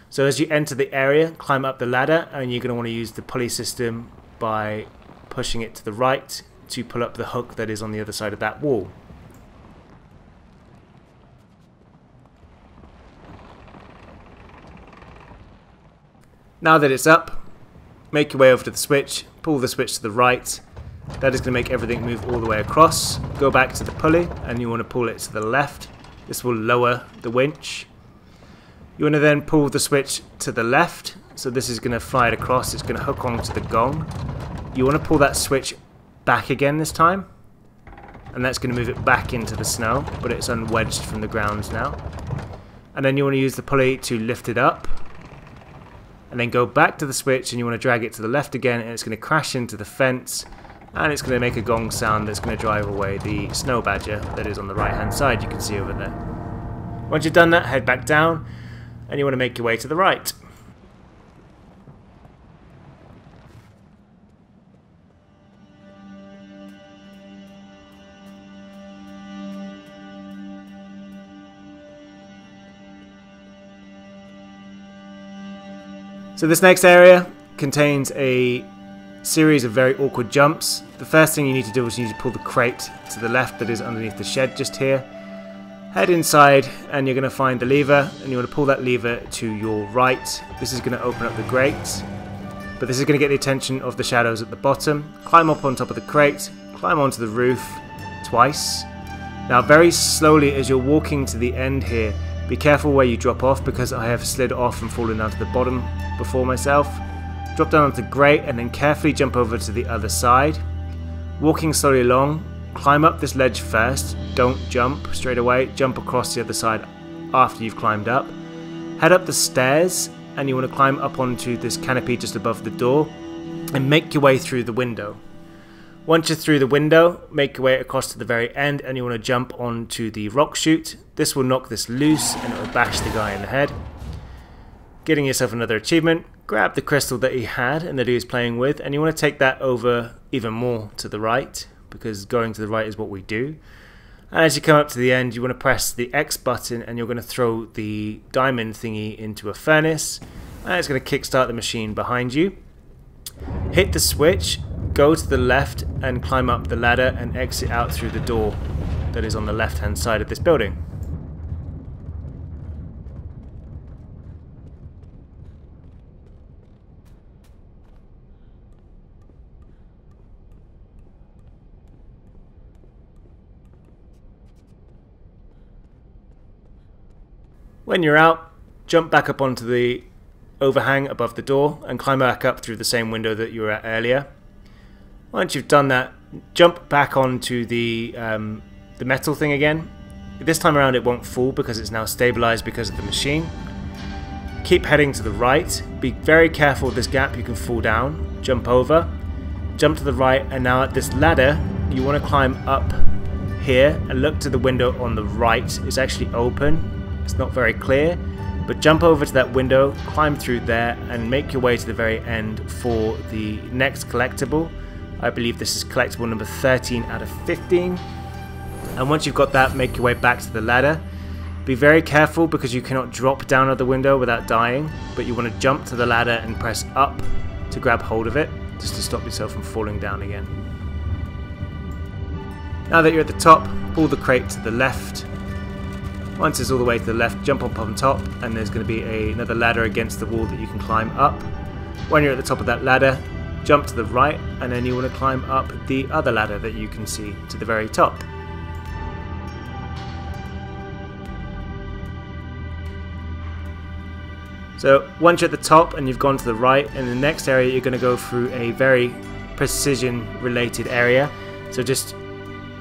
So as you enter the area, climb up the ladder and you're going to want to use the pulley system by pushing it to the right to pull up the hook that is on the other side of that wall. Now that it's up, make your way over to the switch, pull the switch to the right. That is going to make everything move all the way across. Go back to the pulley and you want to pull it to the left. This will lower the winch. You want to then pull the switch to the left. So this is going to fly it across. It's going to hook onto the gong. You want to pull that switch back again this time. And that's going to move it back into the snow, but it's unwedged from the ground now. And then you want to use the pulley to lift it up. And then go back to the switch and you want to drag it to the left again and it's going to crash into the fence and it's going to make a gong sound that's going to drive away the snow badger that is on the right hand side you can see over there. Once you've done that, head back down and you want to make your way to the right. So this next area contains a series of very awkward jumps. The first thing you need to do is you need to pull the crate to the left that is underneath the shed just here. Head inside and you're going to find the lever and you want to pull that lever to your right. This is going to open up the grate, but this is going to get the attention of the shadows at the bottom. Climb up on top of the crate, climb onto the roof twice. Now very slowly as you're walking to the end here, be careful where you drop off because I have slid off and fallen down to the bottom before myself. Drop down onto the grate and then carefully jump over to the other side. Walking slowly along, climb up this ledge first. Don't jump straight away. Jump across the other side after you've climbed up. Head up the stairs and you want to climb up onto this canopy just above the door and make your way through the window. Once you're through the window, make your way across to the very end and you want to jump onto the rock chute. This will knock this loose and it will bash the guy in the head. Getting yourself another achievement, grab the crystal that he had and that he was playing with and you want to take that over even more to the right because going to the right is what we do. And as you come up to the end, you want to press the X button and you're going to throw the diamond thingy into a furnace and it's going to kickstart the machine behind you. Hit the switch, go to the left and climb up the ladder and exit out through the door that is on the left hand side of this building. When you're out, jump back up onto the overhang above the door and climb back up through the same window that you were at earlier. Once you've done that, jump back onto the metal thing again. This time around it won't fall because it's now stabilized because of the machine. Keep heading to the right. Be very careful with this gap, you can fall down. Jump over, jump to the right, and now at this ladder you want to climb up here and look to the window on the right. It's actually open, it's not very clear, but jump over to that window, climb through there and make your way to the very end for the next collectible. I believe this is collectible number 13 out of 15. And once you've got that, make your way back to the ladder. Be very careful because you cannot drop down out the window without dying, but you want to jump to the ladder and press up to grab hold of it, just to stop yourself from falling down again. Now that you're at the top, pull the crate to the left. Once it's all the way to the left, jump up on top, and there's going to be another ladder against the wall that you can climb up. When you're at the top of that ladder, jump to the right, and then you want to climb up the other ladder that you can see to the very top. So once you're at the top and you've gone to the right, in the next area you're going to go through a very precision related area. So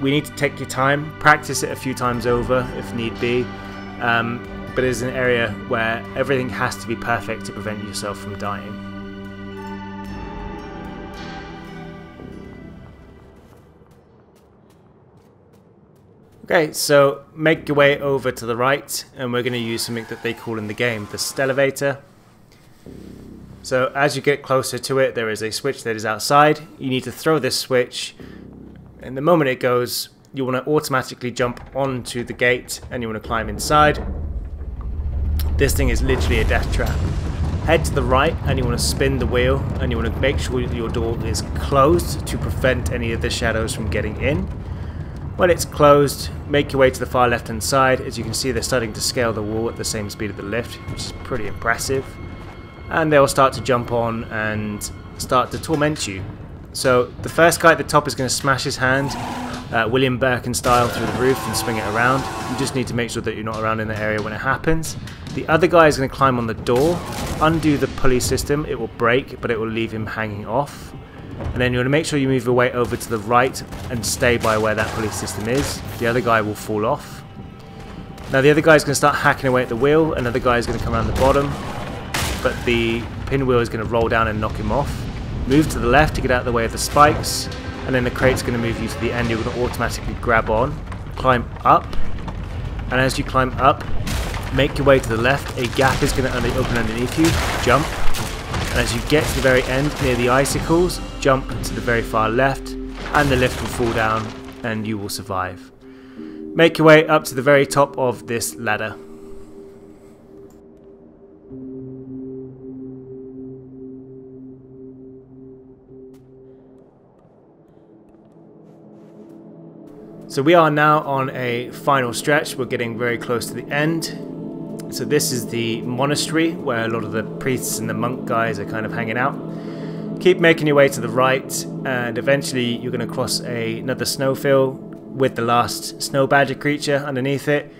we need to take your time, practice it a few times over if need be, but it's an area where everything has to be perfect to prevent yourself from dying. Okay, so make your way over to the right, and we're going to use something that they call in the game the Stelevator. So as you get closer to it, there is a switch that is outside. You need to throw this switch, and the moment it goes, you want to automatically jump onto the gate and you want to climb inside. This thing is literally a death trap. Head to the right and you want to spin the wheel, and you want to make sure your door is closed to prevent any of the shadows from getting in. When it's closed, make your way to the far left hand side. As you can see, they're starting to scale the wall at the same speed of the lift, which is pretty impressive. And they'll start to jump on and start to torment you. So the first guy at the top is going to smash his hand, William Birkin style, through the roof and swing it around. You just need to make sure that you're not around in the area when it happens. The other guy is going to climb on the door, undo the pulley system. It will break, but it will leave him hanging off. And then you want to make sure you move your way over to the right and stay by where that pulley system is. The other guy will fall off. Now the other guy is going to start hacking away at the wheel. Another guy is going to come around the bottom, but the pinwheel is going to roll down and knock him off. Move to the left to get out of the way of the spikes, and then the crate's going to move you to the end. You're going to automatically grab on, climb up, and as you climb up, make your way to the left. A gap is going to open underneath you. Jump. And as you get to the very end near the icicles, jump to the very far left, and the lift will fall down and you will survive. Make your way up to the very top of this ladder. So we are now on a final stretch. We're getting very close to the end. So this is the monastery where a lot of the priests and the monk guys are kind of hanging out. Keep making your way to the right, and eventually you're going to cross another snowfield with the last snow badger creature underneath it.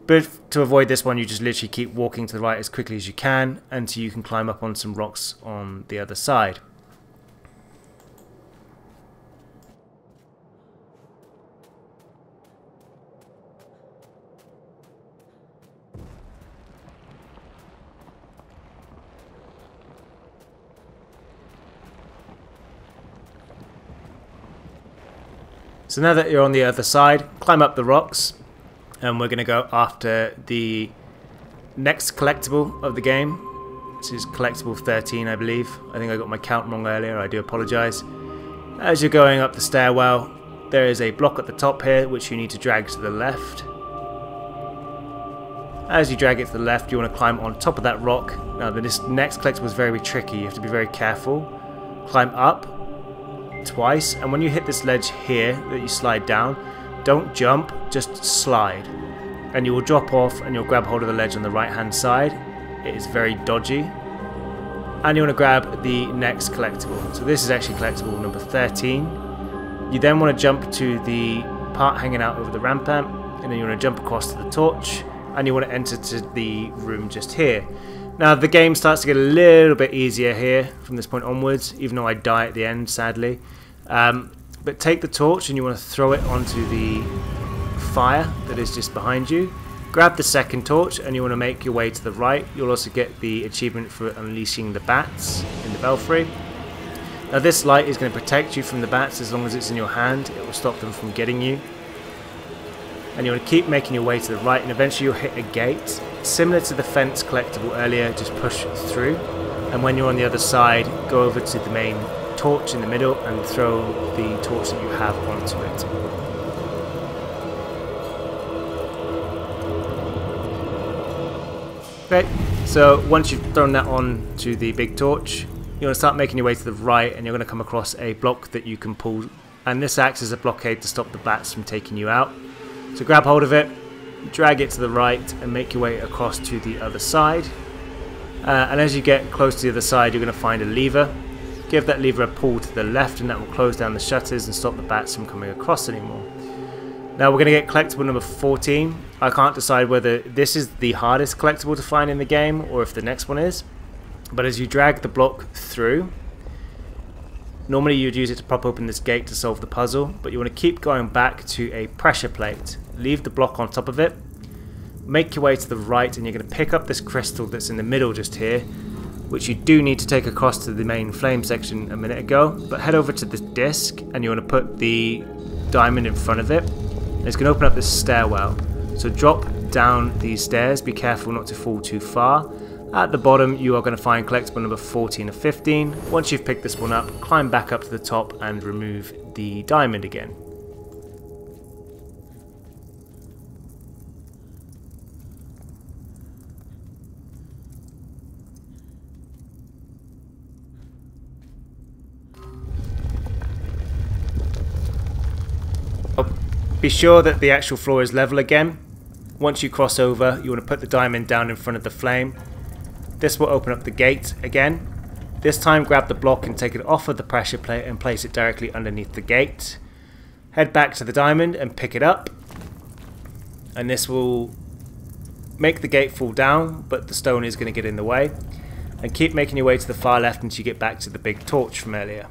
But to avoid this one, you just literally keep walking to the right as quickly as you can until you can climb up on some rocks on the other side. So now that you're on the other side, climb up the rocks, and we're going to go after the next collectible of the game. This is collectible 13, I believe. I think I got my count wrong earlier, I do apologise. As you're going up the stairwell, there is a block at the top here which you need to drag to the left. As you drag it to the left, you want to climb on top of that rock. Now this next collectible is very tricky, you have to be very careful. Climb up twice, and when you hit this ledge here that you slide down, don't jump, just slide, and you will drop off and you'll grab hold of the ledge on the right hand side. It is very dodgy, and you want to grab the next collectible. So this is actually collectible number 13. You then want to jump to the part hanging out over the rampant, and then you want to jump across to the torch, and you want to enter to the room just here. Now the game starts to get a little bit easier here from this point onwards, even though I die at the end, sadly. But take the torch and you want to throw it onto the fire that is just behind you. Grab the second torch and you want to make your way to the right. You'll also get the achievement for unleashing the bats in the belfry. Now this light is going to protect you from the bats as long as it's in your hand. It will stop them from getting you. And you want to keep making your way to the right, and eventually you'll hit a gate. Similar to the fence collectible earlier, just push through. And when you're on the other side, go over to the main torch in the middle and throw the torch that you have onto it. Okay, so once you've thrown that on to the big torch, you're going to start making your way to the right, and you're going to come across a block that you can pull, and this acts as a blockade to stop the bats from taking you out. So grab hold of it, drag it to the right, and make your way across to the other side. And as you get close to the other side, you're going to find a lever. Give that lever a pull to the left, and that will close down the shutters and stop the bats from coming across anymore. Now we're going to get collectible number 14. I can't decide whether this is the hardest collectible to find in the game or if the next one is. But as you drag the block through, normally you'd use it to prop open this gate to solve the puzzle, but you want to keep going back to a pressure plate. Leave the block on top of it, make your way to the right, and you're going to pick up this crystal that's in the middle just here, which you do need to take across to the main flame section a minute ago. But head over to this disc and you want to put the diamond in front of it. It's going to open up this stairwell. So drop down these stairs, be careful not to fall too far. At the bottom you are going to find collectible number 14 or 15. Once you've picked this one up, climb back up to the top and remove the diamond again. Be sure that the actual floor is level again. Once you cross over, you want to put the diamond down in front of the flame. This will open up the gate again. This time grab the block and take it off of the pressure plate and place it directly underneath the gate. Head back to the diamond and pick it up. And this will make the gate fall down, but the stone is going to get in the way. And keep making your way to the far left until you get back to the big torch from earlier.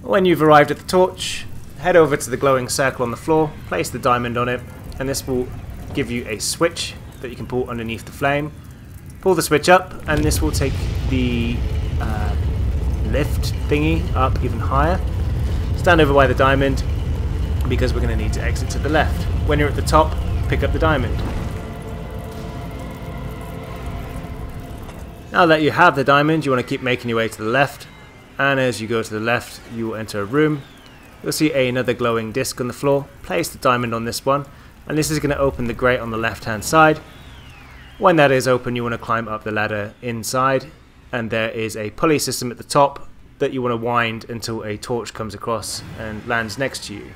When you've arrived at the torch, head over to the glowing circle on the floor, place the diamond on it, and this will give you a switch that you can pull underneath the flame. Pull the switch up, and this will take the lift thingy up even higher. Stand over by the diamond, because we're going to need to exit to the left. When you're at the top, pick up the diamond. Now that you have the diamond, you want to keep making your way to the left. And as you go to the left, you will enter a room. You'll see another glowing disc on the floor. Place the diamond on this one, and this is going to open the grate on the left hand side. When that is open, you want to climb up the ladder inside, and there is a pulley system at the top that you want to wind until a torch comes across and lands next to you.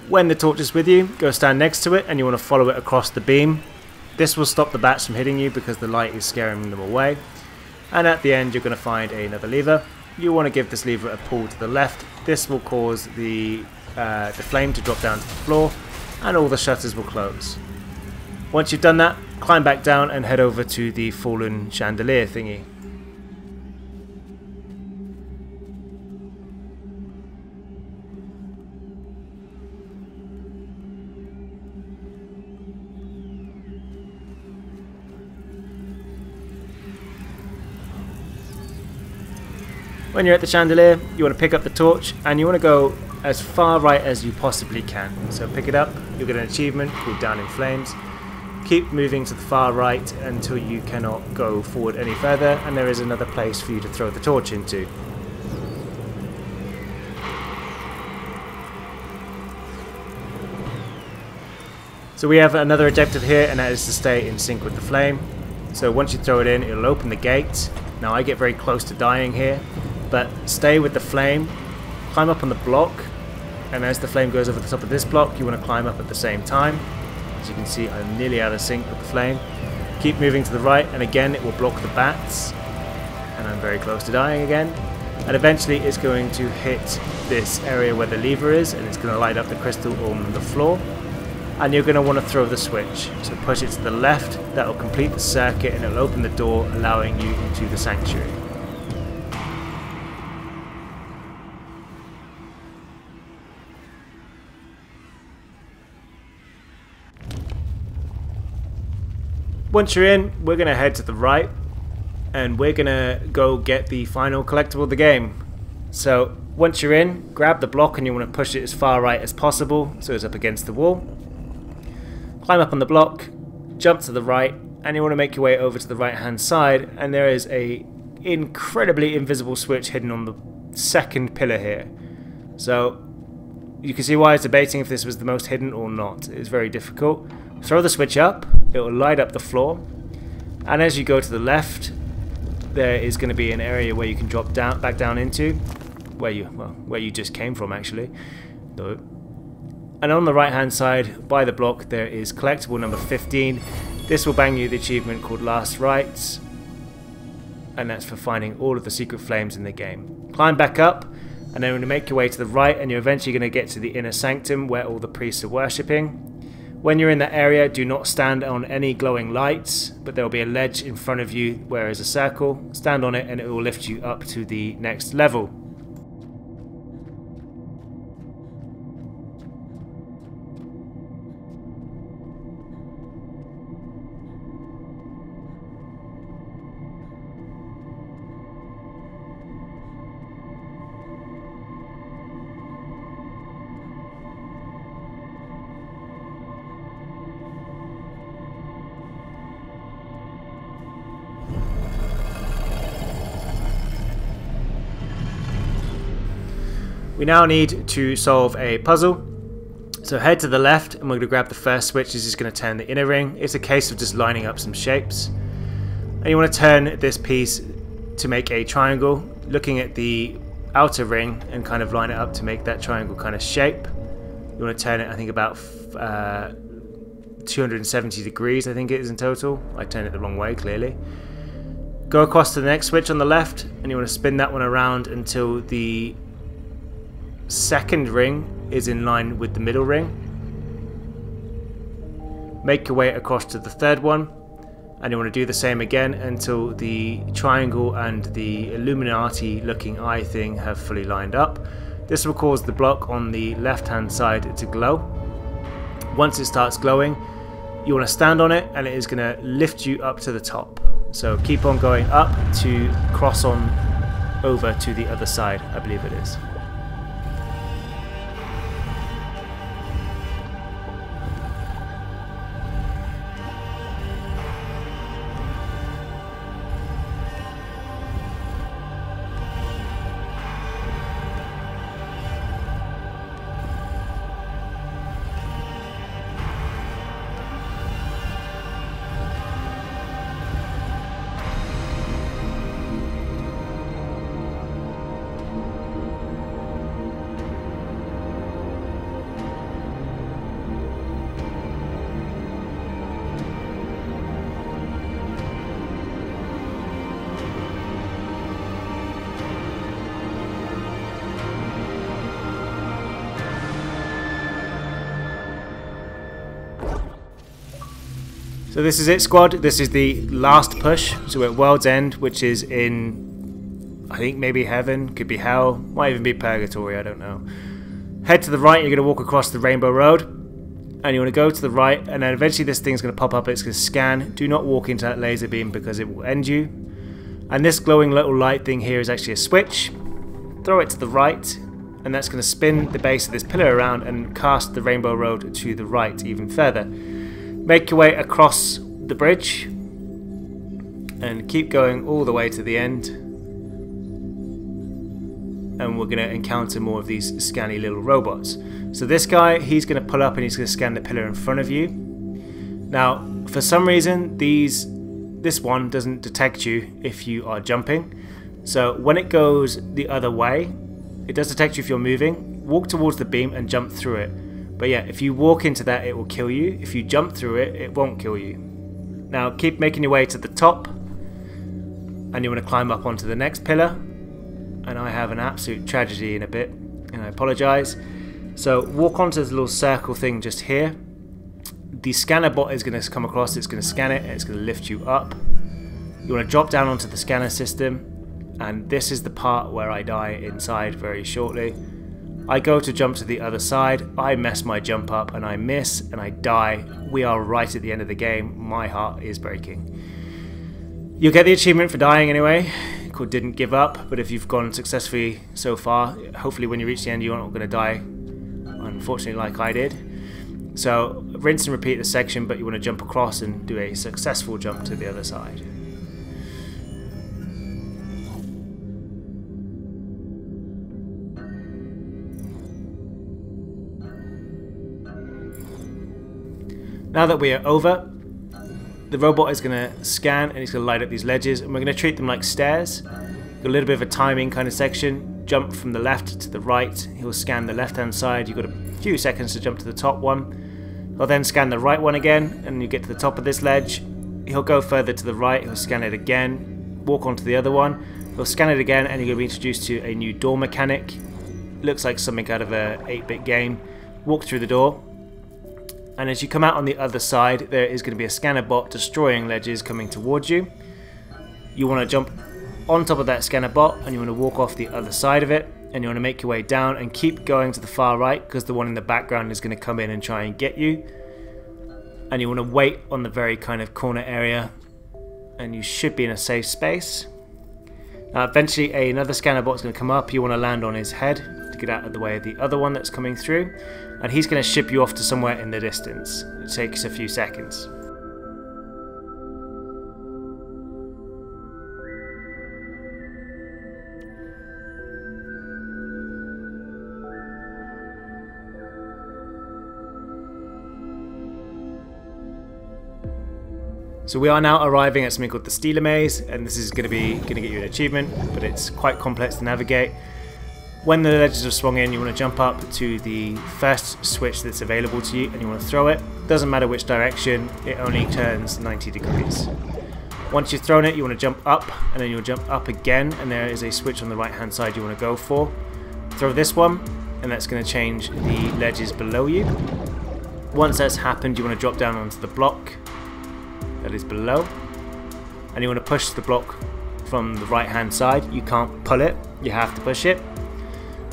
When the torch is with you, go stand next to it and you want to follow it across the beam. This will stop the bats from hitting you because the light is scaring them away. And at the end you're going to find another lever. You want to give this lever a pull to the left. This will cause the flame to drop down to the floor and all the shutters will close. Once you've done that, climb back down and head over to the fallen chandelier thingy. When you're at the chandelier, you want to pick up the torch and you want to go as far right as you possibly can. So pick it up, you'll get an achievement called Down in Flames. Keep moving to the far right until you cannot go forward any further, and there is another place for you to throw the torch into. So we have another objective here, and that is to stay in sync with the flame. So once you throw it in, it'll open the gate. Now I get very close to dying here, but stay with the flame, climb up on the block, and as the flame goes over the top of this block, you want to climb up at the same time. As you can see, I'm nearly out of sync with the flame. Keep moving to the right, and again it will block the bats, and I'm very close to dying again. And eventually it's going to hit this area where the lever is, and it's going to light up the crystal on the floor. And you're going to want to throw the switch. So push it to the left, that will complete the circuit, and it will open the door, allowing you into the sanctuary. Once you're in, we're going to head to the right, and we're going to go get the final collectible of the game. So once you're in, grab the block and you want to push it as far right as possible so it's up against the wall. Climb up on the block, jump to the right, and you want to make your way over to the right hand side, and there is a incredibly invisible switch hidden on the second pillar here. So you can see why I was debating if this was the most hidden or not. It's very difficult. Throw the switch up, it will light up the floor, and as you go to the left, there is going to be an area where you can drop down, back down into, where you just came from actually. And on the right hand side by the block there is collectible number 15. This will bang you the achievement called Last Rites, and that's for finding all of the secret flames in the game. Climb back up, and then when you make your way to the right, and you're eventually going to get to the inner sanctum where all the priests are worshipping. When you're in that area, do not stand on any glowing lights, but there will be a ledge in front of you where is a circle. Stand on it and it will lift you up to the next level. We now need to solve a puzzle. So head to the left and we're going to grab the first switch. This is going to turn the inner ring. It's a case of just lining up some shapes. And you want to turn this piece to make a triangle, looking at the outer ring and kind of line it up to make that triangle kind of shape. You want to turn it, I think, about 270 degrees, I think it is in total. I turned it the wrong way, clearly. Go across to the next switch on the left and you want to spin that one around until the second ring is in line with the middle ring. Make your way across to the third one, and you want to do the same again until the triangle and the Illuminati looking eye thing have fully lined up. This will cause the block on the left hand side to glow. Once it starts glowing, you want to stand on it and it is going to lift you up to the top. So keep on going up to cross on over to the other side, I believe it is. So this is it, squad. This is the last push. So we're at World's End, which is in, I think, maybe heaven, could be hell, might even be purgatory, I don't know. Head to the right, you're going to walk across the Rainbow Road, and you want to go to the right, and then eventually this thing's going to pop up, it's going to scan. Do not walk into that laser beam because it will end you. And this glowing little light thing here is actually a switch. Throw it to the right, and that's going to spin the base of this pillar around and cast the Rainbow Road to the right even further. Make your way across the bridge and keep going all the way to the end, and we're going to encounter more of these scanny little robots. So this guy, he's going to pull up and he's going to scan the pillar in front of you. Now, for some reason, this one doesn't detect you if you are jumping. So when it goes the other way, it does detect you if you're moving. Walk towards the beam and jump through it. But yeah, if you walk into that, it will kill you. If you jump through it, it won't kill you. Now keep making your way to the top, and you want to climb up onto the next pillar. And I have an absolute tragedy in a bit, and I apologise. So walk onto this little circle thing just here. The scanner bot is going to come across, it's going to scan it, and it's going to lift you up. You want to drop down onto the scanner system, and this is the part where I die inside very shortly. I go to jump to the other side, I mess my jump up, and I miss, and I die. We are right at the end of the game. My heart is breaking. You'll get the achievement for dying anyway, called Didn't Give Up, but if you've gone successfully so far, hopefully when you reach the end you're not going to die, unfortunately, like I did. So rinse and repeat the section, but you want to jump across and do a successful jump to the other side. Now that we are over, the robot is going to scan and he's going to light up these ledges, and we're going to treat them like stairs. A little bit of a timing kind of section. Jump from the left to the right. He'll scan the left hand side. You've got a few seconds to jump to the top one. He'll then scan the right one again, and you get to the top of this ledge. He'll go further to the right. He'll scan it again. Walk onto the other one. He'll scan it again, and you're going to be introduced to a new door mechanic. Looks like something out of a 8-bit game. Walk through the door. And as you come out on the other side, there is going to be a scanner bot destroying ledges coming towards you. You want to jump on top of that scanner bot, and you want to walk off the other side of it, and you want to make your way down and keep going to the far right, because the one in the background is going to come in and try and get you. And you want to wait on the very kind of corner area, and you should be in a safe space. Now eventually another scanner bot is going to come up. You want to land on his head to get out of the way of the other one that's coming through, and he's going to ship you off to somewhere in the distance. It takes a few seconds. So we are now arriving at something called the Stela maze, and this is going to get you an achievement, but it's quite complex to navigate. When the ledges are swung in, you want to jump up to the first switch that's available to you, and you want to throw it. Doesn't matter which direction, it only turns 90 degrees. Once you've thrown it, you want to jump up, and then you'll jump up again, and there is a switch on the right hand side you want to go for. Throw this one, and that's going to change the ledges below you. Once that's happened, you want to drop down onto the block that is below, and you want to push the block from the right hand side. You can't pull it, you have to push it.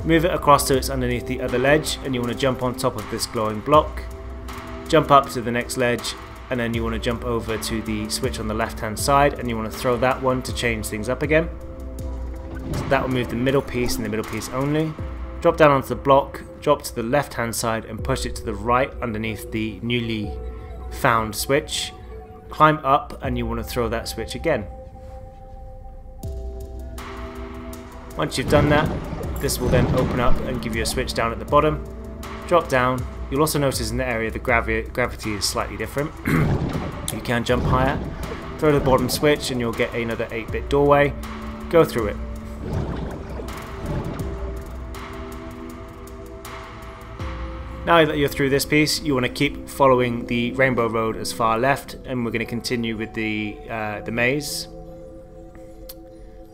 Move it across so it's underneath the other ledge, and you want to jump on top of this glowing block, jump up to the next ledge, and then you want to jump over to the switch on the left hand side, and you want to throw that one to change things up again. So that will move the middle piece and the middle piece only. Drop down onto the block, drop to the left hand side and push it to the right underneath the newly found switch. Climb up, and you want to throw that switch again. Once you've done that, this will then open up and give you a switch down at the bottom. Drop down. You'll also notice in the area the gravity is slightly different. You can jump higher. Throw the bottom switch and you'll get another 8-bit doorway. Go through it. Now that you're through this piece, you want to keep following the rainbow road as far left, and we're going to continue with the maze.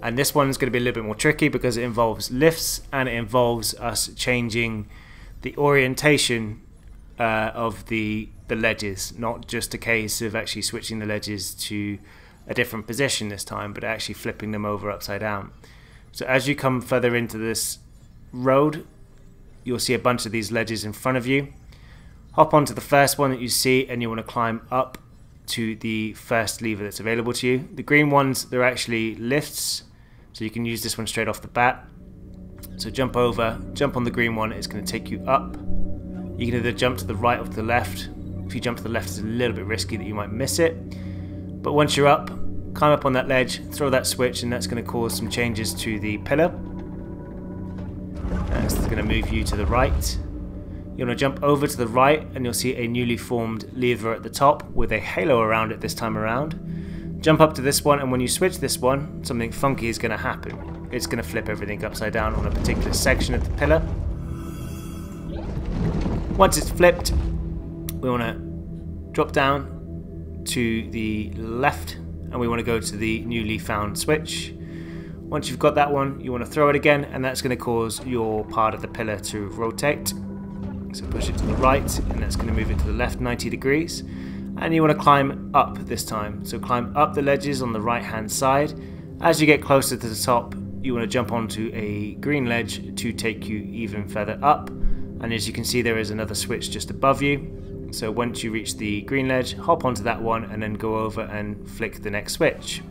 And this one's going to be a little bit more tricky because it involves lifts, and it involves us changing the orientation of the ledges. Not just a case of actually switching the ledges to a different position this time, but actually flipping them over upside down. So as you come further into this road, you'll see a bunch of these ledges in front of you. Hop onto the first one that you see, and you want to climb up to the first lever that's available to you. The green ones, they're actually lifts, so you can use this one straight off the bat. So jump over, jump on the green one, it's going to take you up. You can either jump to the right or to the left. If you jump to the left, it's a little bit risky that you might miss it. But once you're up, climb up on that ledge, throw that switch, and that's going to cause some changes to the pillar. That's going to move you to the right. You want to jump over to the right and you'll see a newly formed lever at the top with a halo around it this time around. Jump up to this one, and when you switch this one, something funky is going to happen. It's going to flip everything upside down on a particular section of the pillar. Once it's flipped, we want to drop down to the left and we want to go to the newly found switch. Once you've got that one, you want to throw it again, and that's going to cause your part of the pillar to rotate. So push it to the right, and that's going to move it to the left 90 degrees. And you want to climb up this time. So climb up the ledges on the right hand side. As you get closer to the top, you want to jump onto a green ledge to take you even further up. And as you can see, there is another switch just above you. So once you reach the green ledge, hop onto that one and then go over and flick the next switch.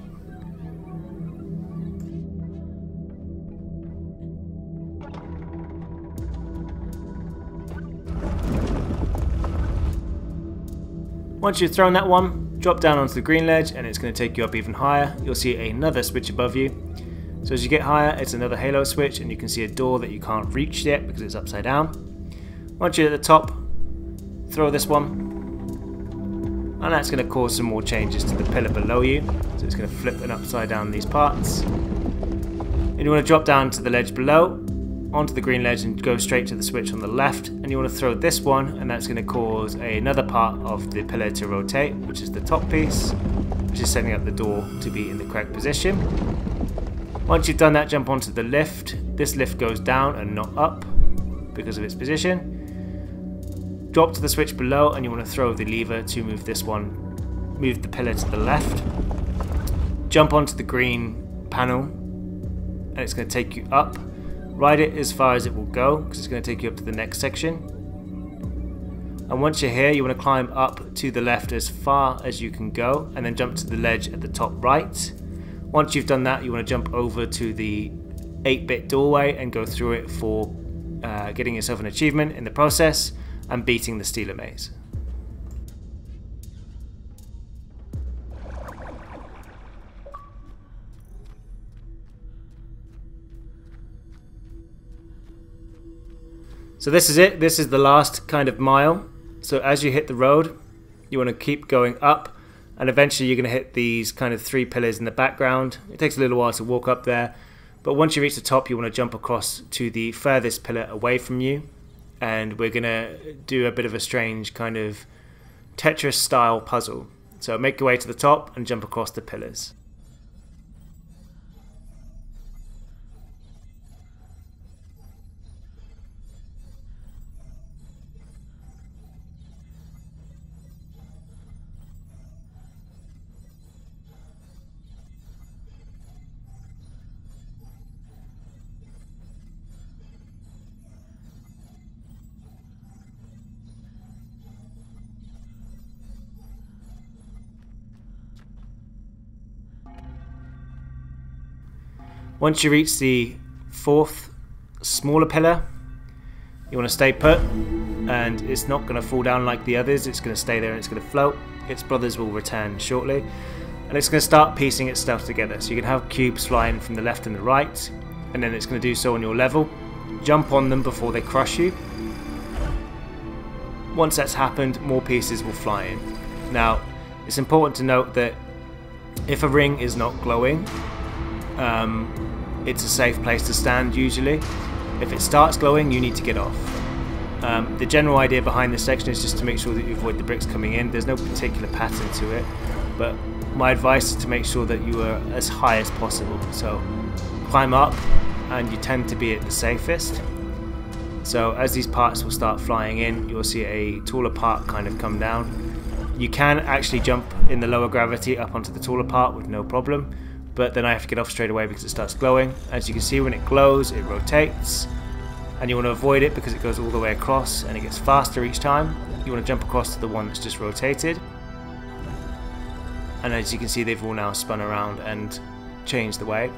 Once you've thrown that one, drop down onto the green ledge and it's going to take you up even higher. You'll see another switch above you. So as you get higher, it's another halo switch, and you can see a door that you can't reach yet because it's upside down. Once you're at the top, throw this one, and that's going to cause some more changes to the pillar below you. So it's going to flip and upside down these parts. And you want to drop down to the ledge below, onto the green ledge, and go straight to the switch on the left, and you want to throw this one, and that's going to cause another part of the pillar to rotate, which is the top piece, which is setting up the door to be in the correct position. Once you've done that, jump onto the lift. This lift goes down and not up because of its position. Drop to the switch below, and you want to throw the lever to move this one, move the pillar to the left. Jump onto the green panel, and it's going to take you up. Ride it as far as it will go, because it's going to take you up to the next section. And once you're here, you want to climb up to the left as far as you can go, and then jump to the ledge at the top right. Once you've done that, you want to jump over to the 8-bit doorway and go through it for getting yourself an achievement in the process and beating the Stela maze. So this is it. This is the last kind of mile. So as you hit the road, you want to keep going up, and eventually you're going to hit these kind of 3 pillars in the background. It takes a little while to walk up there, but once you reach the top, you want to jump across to the furthest pillar away from you, and we're going to do a bit of a strange kind of Tetris style puzzle. So make your way to the top and jump across the pillars. Once you reach the 4th smaller pillar, you want to stay put, and it's not going to fall down like the others. It's going to stay there and it's going to float. Its brothers will return shortly, and it's going to start piecing its stuff together. So you can have cubes flying from the left and the right, and then it's going to do so on your level. Jump on them before they crush you. Once that's happened, more pieces will fly in. Now, it's important to note that if a ring is not glowing, it's a safe place to stand usually. If it starts glowing, you need to get off. The general idea behind this section is just to make sure that you avoid the bricks coming in. There's no particular pattern to it, but my advice is to make sure that you are as high as possible. So climb up, and you tend to be at the safest. So as these parts will start flying in, you'll see a taller part kind of come down. You can actually jump in the lower gravity up onto the taller part with no problem, but then I have to get off straight away because it starts glowing. As you can see, when it glows, it rotates, and you want to avoid it because it goes all the way across and it gets faster each time. You want to jump across to the one that's just rotated, and as you can see, they've all now spun around and changed the way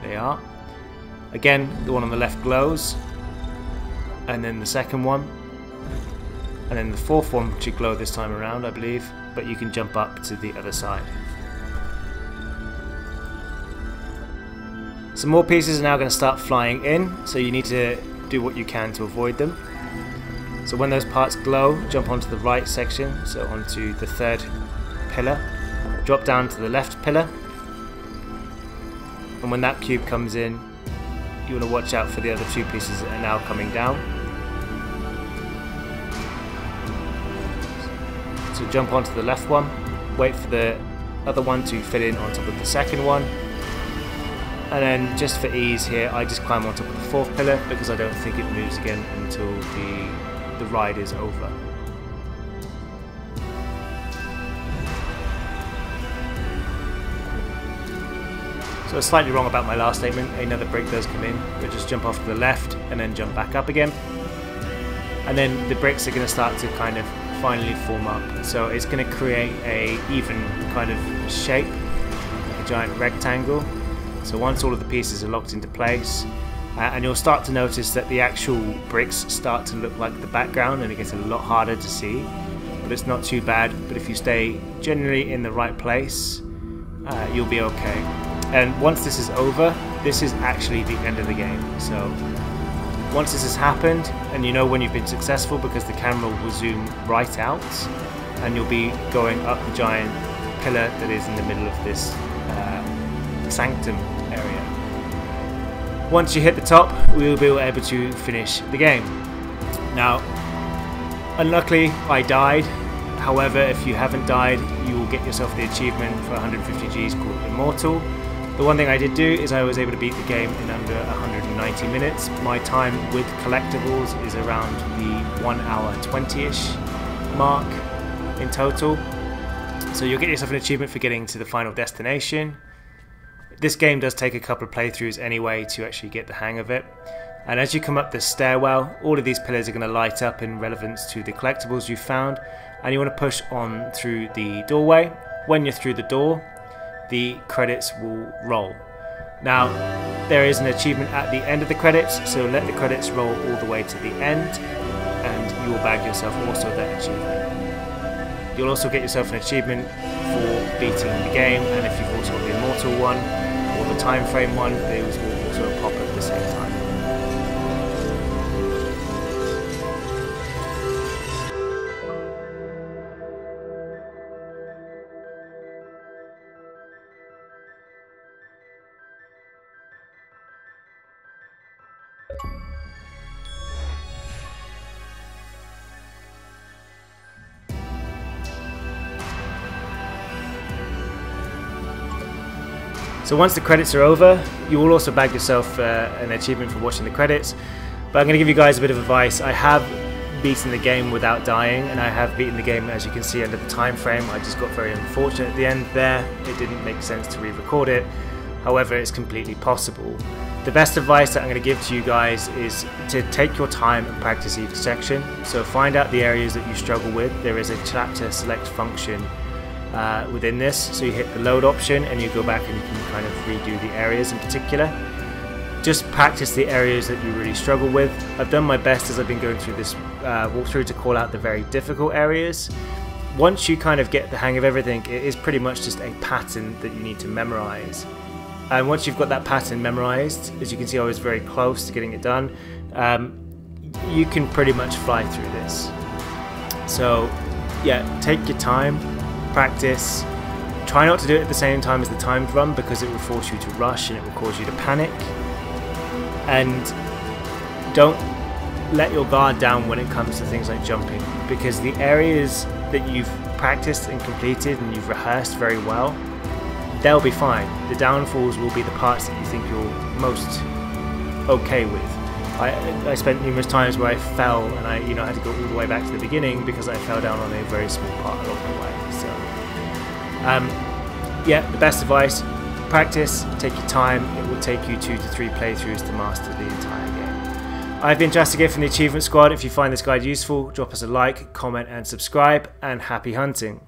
they are. Again, the one on the left glows, and then the second one, and then the 4th one should glow this time around, I believe, but you can jump up to the other side. Some more pieces are now going to start flying in, so you need to do what you can to avoid them. So when those parts glow, jump onto the right section, so onto the third pillar, drop down to the left pillar, and when that cube comes in, you want to watch out for the other two pieces that are now coming down. So jump onto the left one, wait for the other one to fit in on top of the second one, and then just for ease here I just climb on top of the fourth pillar because I don't think it moves again until the ride is over. So I was slightly wrong about my last statement. Another brick does come in, but just jump off to the left and then jump back up again. And then the bricks are going to start to kind of finally form up. So it's going to create a even kind of shape, like a giant rectangle. So once all of the pieces are locked into place, and you'll start to notice that the actual bricks start to look like the background and it gets a lot harder to see. But it's not too bad, but if you stay generally in the right place, you'll be okay. And once this is over, this is actually the end of the game. So once this has happened, and you know when you've been successful because the camera will zoom right out and you'll be going up the giant pillar that is in the middle of this sanctum area. Once you hit the top, we will be able to finish the game. Now, unluckily, I died. However, if you haven't died, you will get yourself the achievement for 150 Gs called Immortal. The one thing I did do is I was able to beat the game in under 190 minutes. My time with Collectables is around the 1 hour 20-ish mark in total. So you'll get yourself an achievement for getting to the final destination. This game does take a couple of playthroughs anyway to actually get the hang of it. And as you come up this stairwell, all of these pillars are going to light up in relevance to the collectibles you found, and you want to push on through the doorway. When you're through the door, the credits will roll. Now, there is an achievement at the end of the credits, so let the credits roll all the way to the end, and you will bag yourself also that achievement. You'll also get yourself an achievement for beating the game, and if you've also got the Immortal one, or the time frame one, those will also pop at the same time. So once the credits are over, you will also bag yourself an achievement for watching the credits. But I'm going to give you guys a bit of advice. I have beaten the game without dying, and I have beaten the game, as you can see, under the time frame. I just got very unfortunate at the end there. It didn't make sense to re-record it. However, it's completely possible. The best advice that I'm going to give to you guys is to take your time and practice each section. So find out the areas that you struggle with. There is a chapter select function within this, so you hit the load option and you go back and you can kind of redo the areas in particular. Just practice the areas that you really struggle with. I've done my best as I've been going through this walkthrough to call out the very difficult areas. Once you kind of get the hang of everything, it is pretty much just a pattern that you need to memorize. And once you've got that pattern memorized, as you can see I was very close to getting it done, you can pretty much fly through this. So yeah, take your time, practice. Try not to do it at the same time as the timed run because it will force you to rush and it will cause you to panic. And don't let your guard down when it comes to things like jumping, because the areas that you've practiced and completed and you've rehearsed very well, they'll be fine. The downfalls will be the parts that you think you're most okay with. I spent numerous times where I fell and I had to go all the way back to the beginning because I fell down on a very small part along the way. So yeah, the best advice, practice, take your time. It will take you 2 to 3 playthroughs to master the entire game. I've been Drastic Ed from the Achievement Squad. If you find this guide useful, drop us a like, comment and subscribe, and happy hunting.